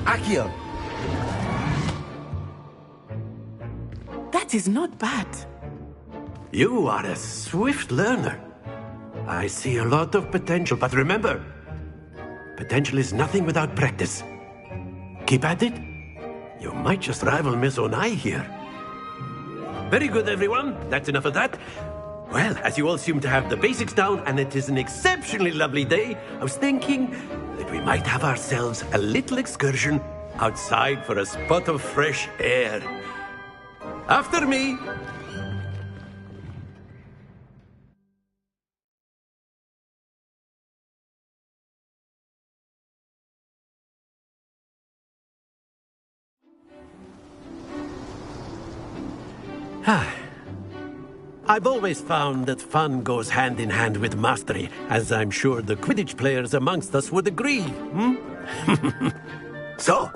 Accio! That is not bad. You are a swift learner. I see a lot of potential, but remember, potential is nothing without practice. Keep at it. You might just rival Miss Onai here. Very good, everyone. That's enough of that. Well, as you all seem to have the basics down, and it is an exceptionally lovely day, I was thinking that we might have ourselves a little excursion outside for a spot of fresh air. After me! I've always found that fun goes hand in hand with mastery, as I'm sure the Quidditch players amongst us would agree, So,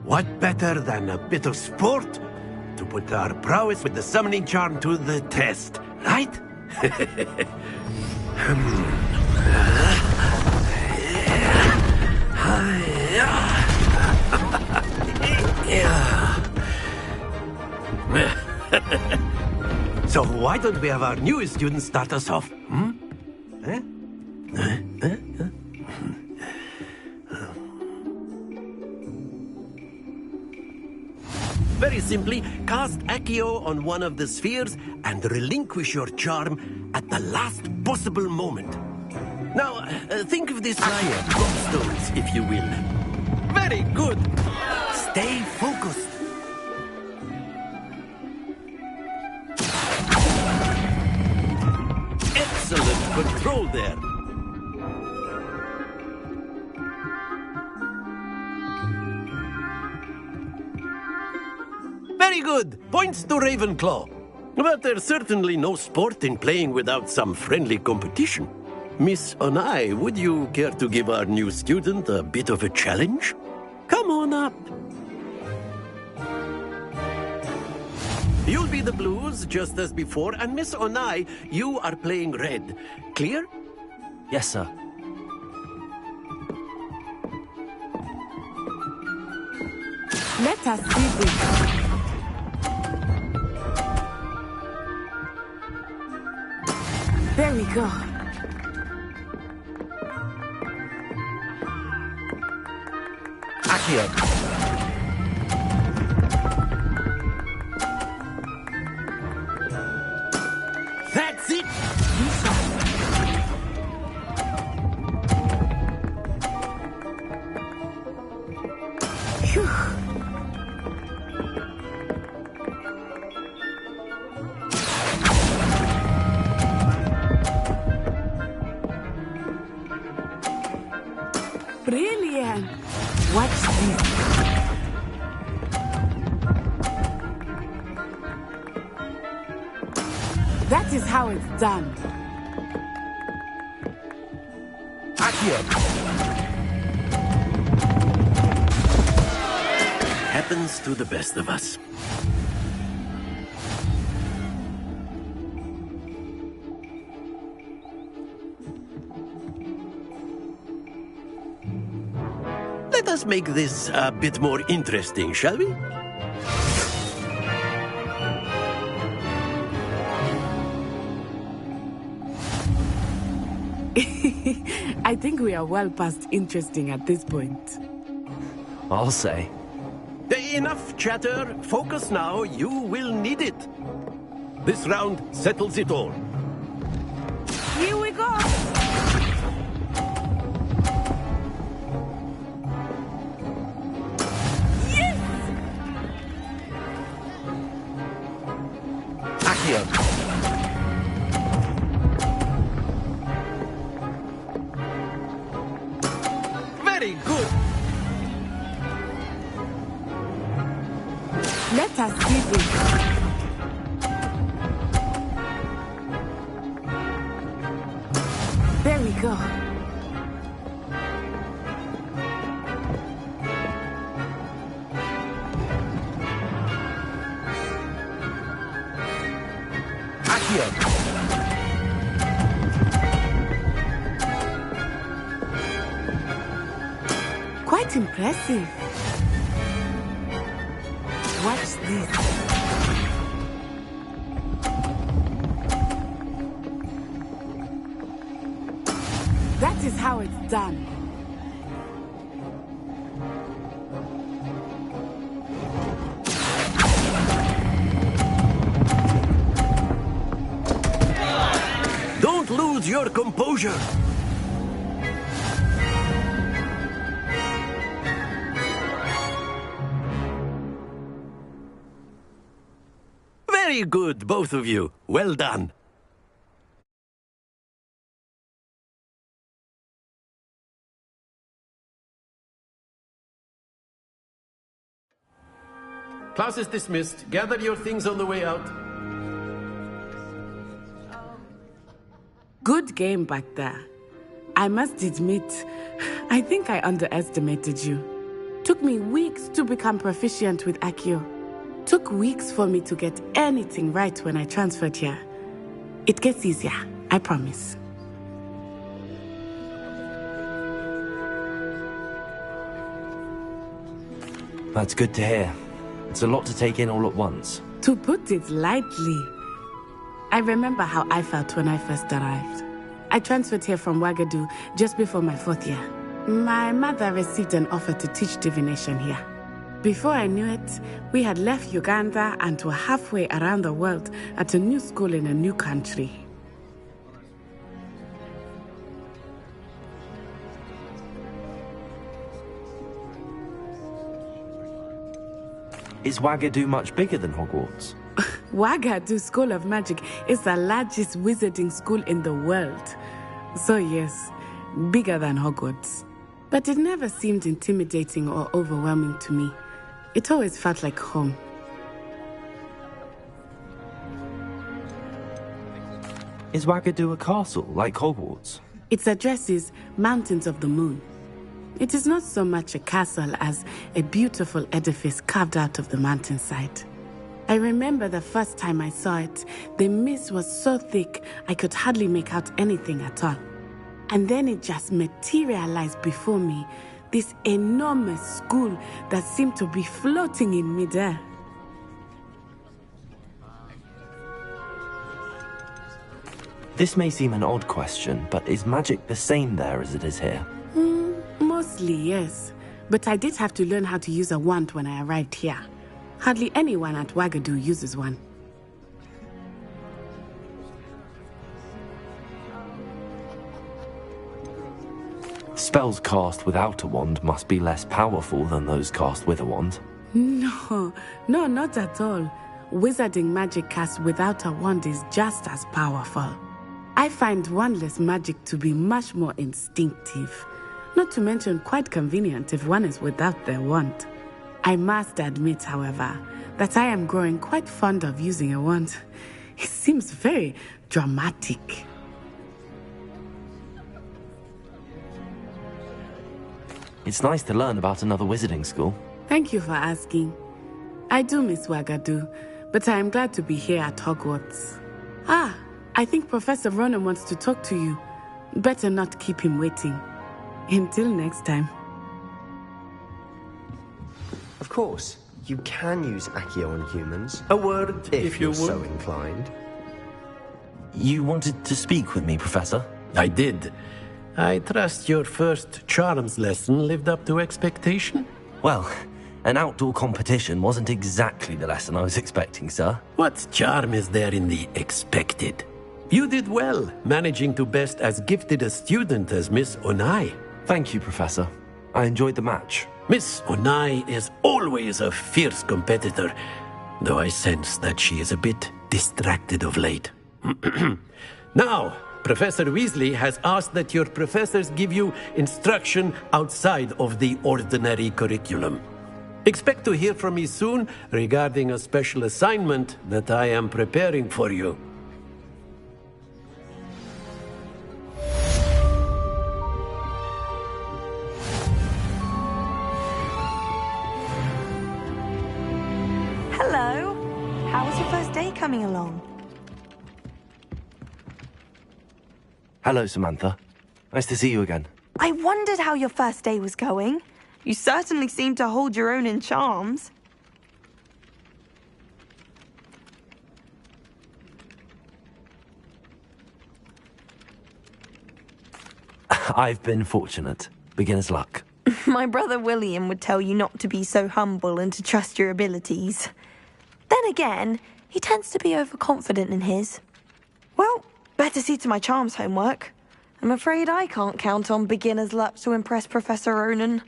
what better than a bit of sport to put our prowess with the summoning charm to the test, right? So why don't we have our newest student start us off? Very simply, cast Accio on one of the spheres and relinquish your charm at the last possible moment. Now, think of this via gobstones, if you will. Very good. Stay focused. Excellent control there. Very good. Points to Ravenclaw. But there's certainly no sport in playing without some friendly competition. Miss Onai, would you care to give our new student a bit of a challenge? Come on up. You'll be the blues, just as before, and Miss Onai, you are playing red. Clear? Yes, sir. Let us see this. There we go. Accio. That's it! Phew. Brilliant! Watch this. That is how it's done. Accio. Happens to the best of us. Let us make this a bit more interesting, shall we? I think we are well past interesting at this point. I'll say. Enough chatter. Focus now. You will need it. This round settles it all. Here we go! Yes! Accio. Very good. Let us see this. There we go. Accio. Quite impressive. Watch this. That is how it's done. Don't lose your composure. Very good, both of you. Well done. Class is dismissed. Gather your things on the way out. Good game back there. I must admit, I think I underestimated you. Took me weeks to become proficient with Accio. Took weeks for me to get anything right when I transferred here. It gets easier, I promise. That's good to hear. It's a lot to take in all at once. To put it lightly, I remember how I felt when I first arrived. I transferred here from Wagadu just before my 4th year. My mother received an offer to teach divination here. Before I knew it, we had left Uganda and were halfway around the world at a new school in a new country. Is Wagadu much bigger than Hogwarts? Wagadu School of Magic is the largest wizarding school in the world. So yes, bigger than Hogwarts. But it never seemed intimidating or overwhelming to me. It always felt like home. Is Wagadu a castle, like Hogwarts? Its address is Mountains of the Moon. It is not so much a castle as a beautiful edifice carved out of the mountainside. I remember the first time I saw it, the mist was so thick I could hardly make out anything at all. And then it just materialized before me, this enormous school that seemed to be floating in midair. This may seem an odd question, but is magic the same there as it is here? Mostly, yes. But I did have to learn how to use a wand when I arrived here. Hardly anyone at Wagadu uses one. Spells cast without a wand must be less powerful than those cast with a wand. No, not at all. Wizarding magic cast without a wand is just as powerful. I find wandless magic to be much more instinctive. Not to mention quite convenient if one is without their wand. I must admit, however, that I am growing quite fond of using a wand. It seems very dramatic. It's nice to learn about another wizarding school. Thank you for asking. I do miss Wagadu, but I am glad to be here at Hogwarts. I think Professor Ronan wants to talk to you. Better not keep him waiting. Until next time. Of course, you can use Accio on humans. A word if you're so inclined. You wanted to speak with me, Professor? I did. I trust your first charms lesson lived up to expectation? Well, an outdoor competition wasn't exactly the lesson I was expecting, sir. What charm is there in the expected? You did well, managing to best as gifted a student as Miss Onai. Thank you, Professor. I enjoyed the match. Miss Onai is always a fierce competitor, though I sense that she is a bit distracted of late. Now, Professor Weasley has asked that your professors give you instruction outside of the ordinary curriculum. Expect to hear from me soon regarding a special assignment that I am preparing for you. Hello. How was your first day coming along? Hello, Samantha. Nice to see you again. I wondered how your first day was going. You certainly seem to hold your own in charms. I've been fortunate. Beginner's luck. My brother William would tell you not to be so humble and to trust your abilities. Then again, he tends to be overconfident in his. Well, better see to my charms homework. I'm afraid I can't count on beginner's luck to impress Professor Ronan.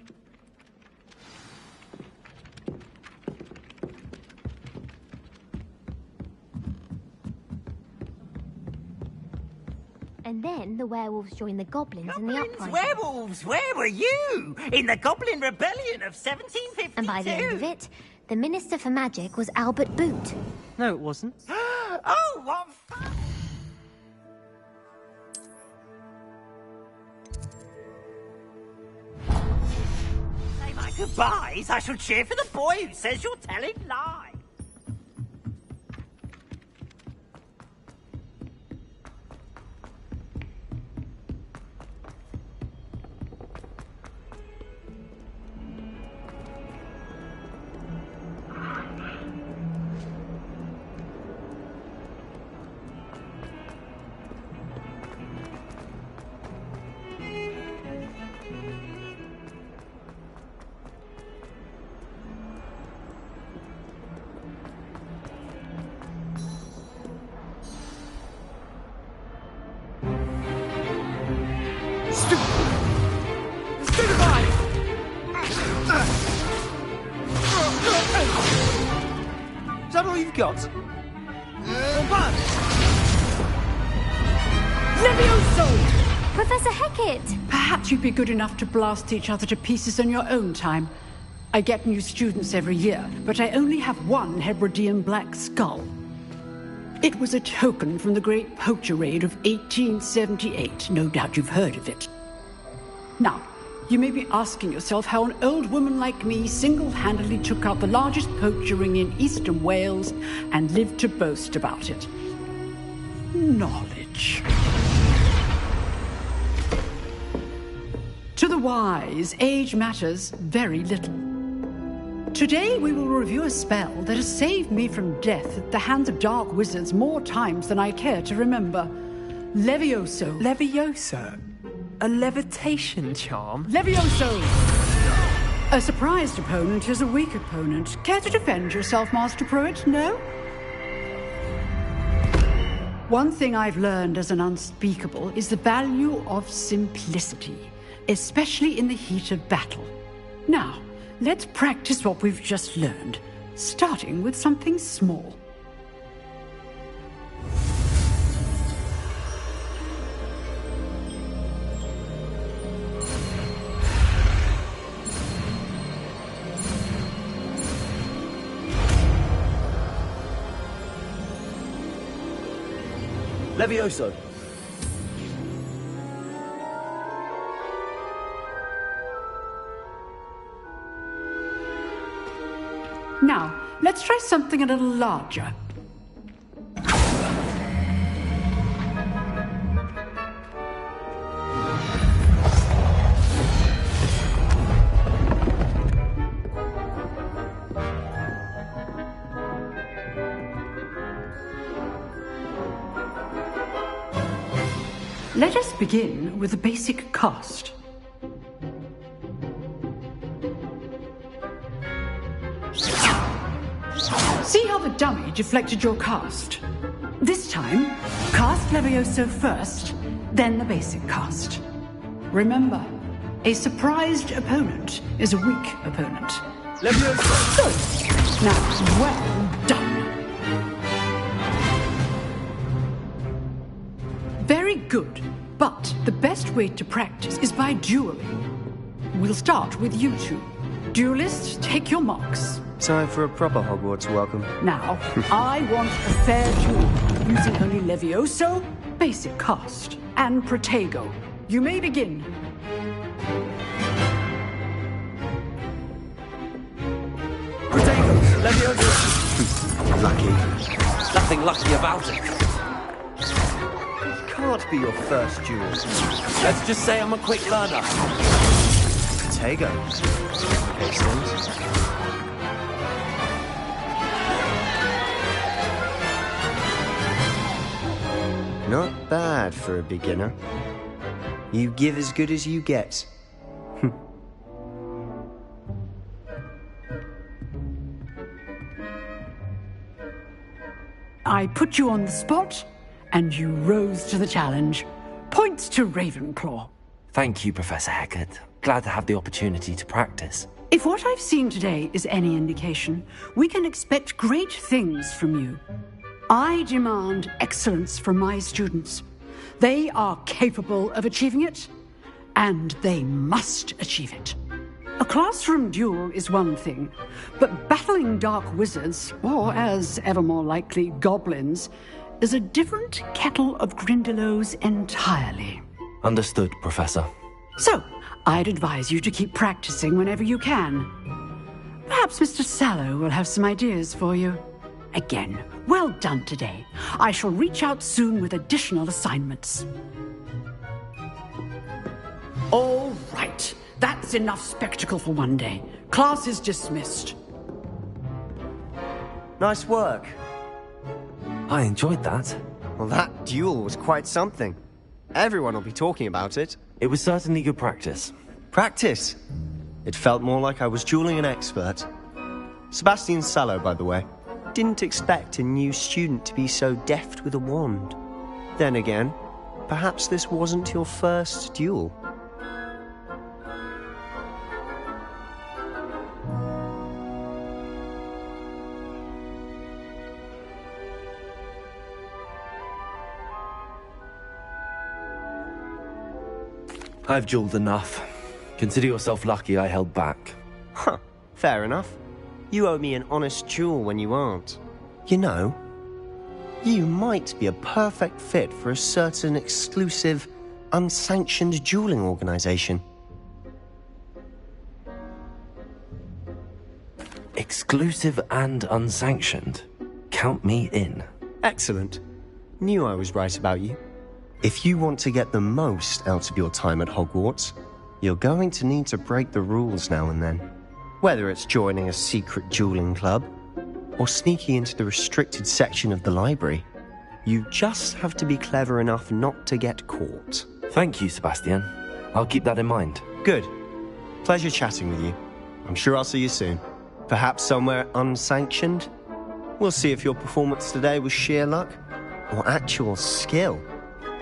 And then the werewolves joined the goblins in the uprising. Werewolves, where were you? In the Goblin Rebellion of 1752. And by the end of it, the Minister for Magic was Albert Boot. No, it wasn't. Oh, what fun! lack of buys, I shall cheer for the boy who says you're telling lies. Is that all you've got? Levioso! Professor Hecat! Perhaps you'd be good enough to blast each other to pieces in your own time. I get new students every year, but I only have one Hebridean black skull. It was a token from the Great Poacher Raid of 1878. No doubt you've heard of it. Now, you may be asking yourself how an old woman like me single-handedly took out the largest poacher ring in eastern Wales and lived to boast about it. Knowledge. To the wise, age matters very little. Today we will review a spell that has saved me from death at the hands of dark wizards more times than I care to remember. Levioso. Levioso? A levitation charm? Levioso! A surprised opponent is a weak opponent. Care to defend yourself, Master Pruitt? No? One thing I've learned as an unspeakable is the value of simplicity, especially in the heat of battle. Now, let's practice what we've just learned, starting with something small. Levioso. Now, let's try something a little larger. Let us begin with the basic cast. See how the dummy deflected your cast? This time, cast Levioso first, then the basic cast. Remember, a surprised opponent is a weak opponent. Levioso! Good. Now, well done. Very good, but the best way to practice is by dueling. We'll start with you two. Duelists, take your marks. Time for a proper Hogwarts welcome. Now, I want a fair duel, using only Levioso, basic cast, and Protego. You may begin. Protego! Levioso! Lucky. Nothing lucky about it. Can't be your first duel. Let's just say I'm a quick learner. Protego. Excellent. Not bad for a beginner. You give as good as you get. I put you on the spot, and you rose to the challenge. Points to Ravenclaw. Thank you, Professor Hecat. Glad to have the opportunity to practice. If what I've seen today is any indication, we can expect great things from you. I demand excellence from my students. They are capable of achieving it, and they must achieve it. A classroom duel is one thing, but battling dark wizards, or as ever more likely, goblins, is a different kettle of Grindylows entirely. Understood, Professor. So, I'd advise you to keep practicing whenever you can. Perhaps Mr. Sallow will have some ideas for you. Again, well done today. I shall reach out soon with additional assignments. All right. That's enough spectacle for one day. Class is dismissed. Nice work. I enjoyed that. Well, that duel was quite something. Everyone will be talking about it. It was certainly good practice. Practice? It felt more like I was dueling an expert. Sebastian Sallow, by the way. Didn't expect a new student to be so deft with a wand. Then again, perhaps this wasn't your first duel. I've dueled enough. Consider yourself lucky I held back. Huh, fair enough. You owe me an honest duel when you aren't. You know, you might be a perfect fit for a certain exclusive, unsanctioned dueling organization. Exclusive and unsanctioned? Count me in. Excellent. Knew I was right about you. If you want to get the most out of your time at Hogwarts, you're going to need to break the rules now and then. Whether it's joining a secret dueling club, or sneaking into the restricted section of the library, you just have to be clever enough not to get caught. Thank you, Sebastian. I'll keep that in mind. Good. Pleasure chatting with you. I'm sure I'll see you soon. Perhaps somewhere unsanctioned? We'll see if your performance today was sheer luck, or actual skill.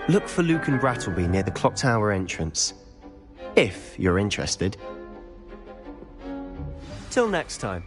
Look for Luke and Brattleby near the clock tower entrance. If you're interested. Till next time.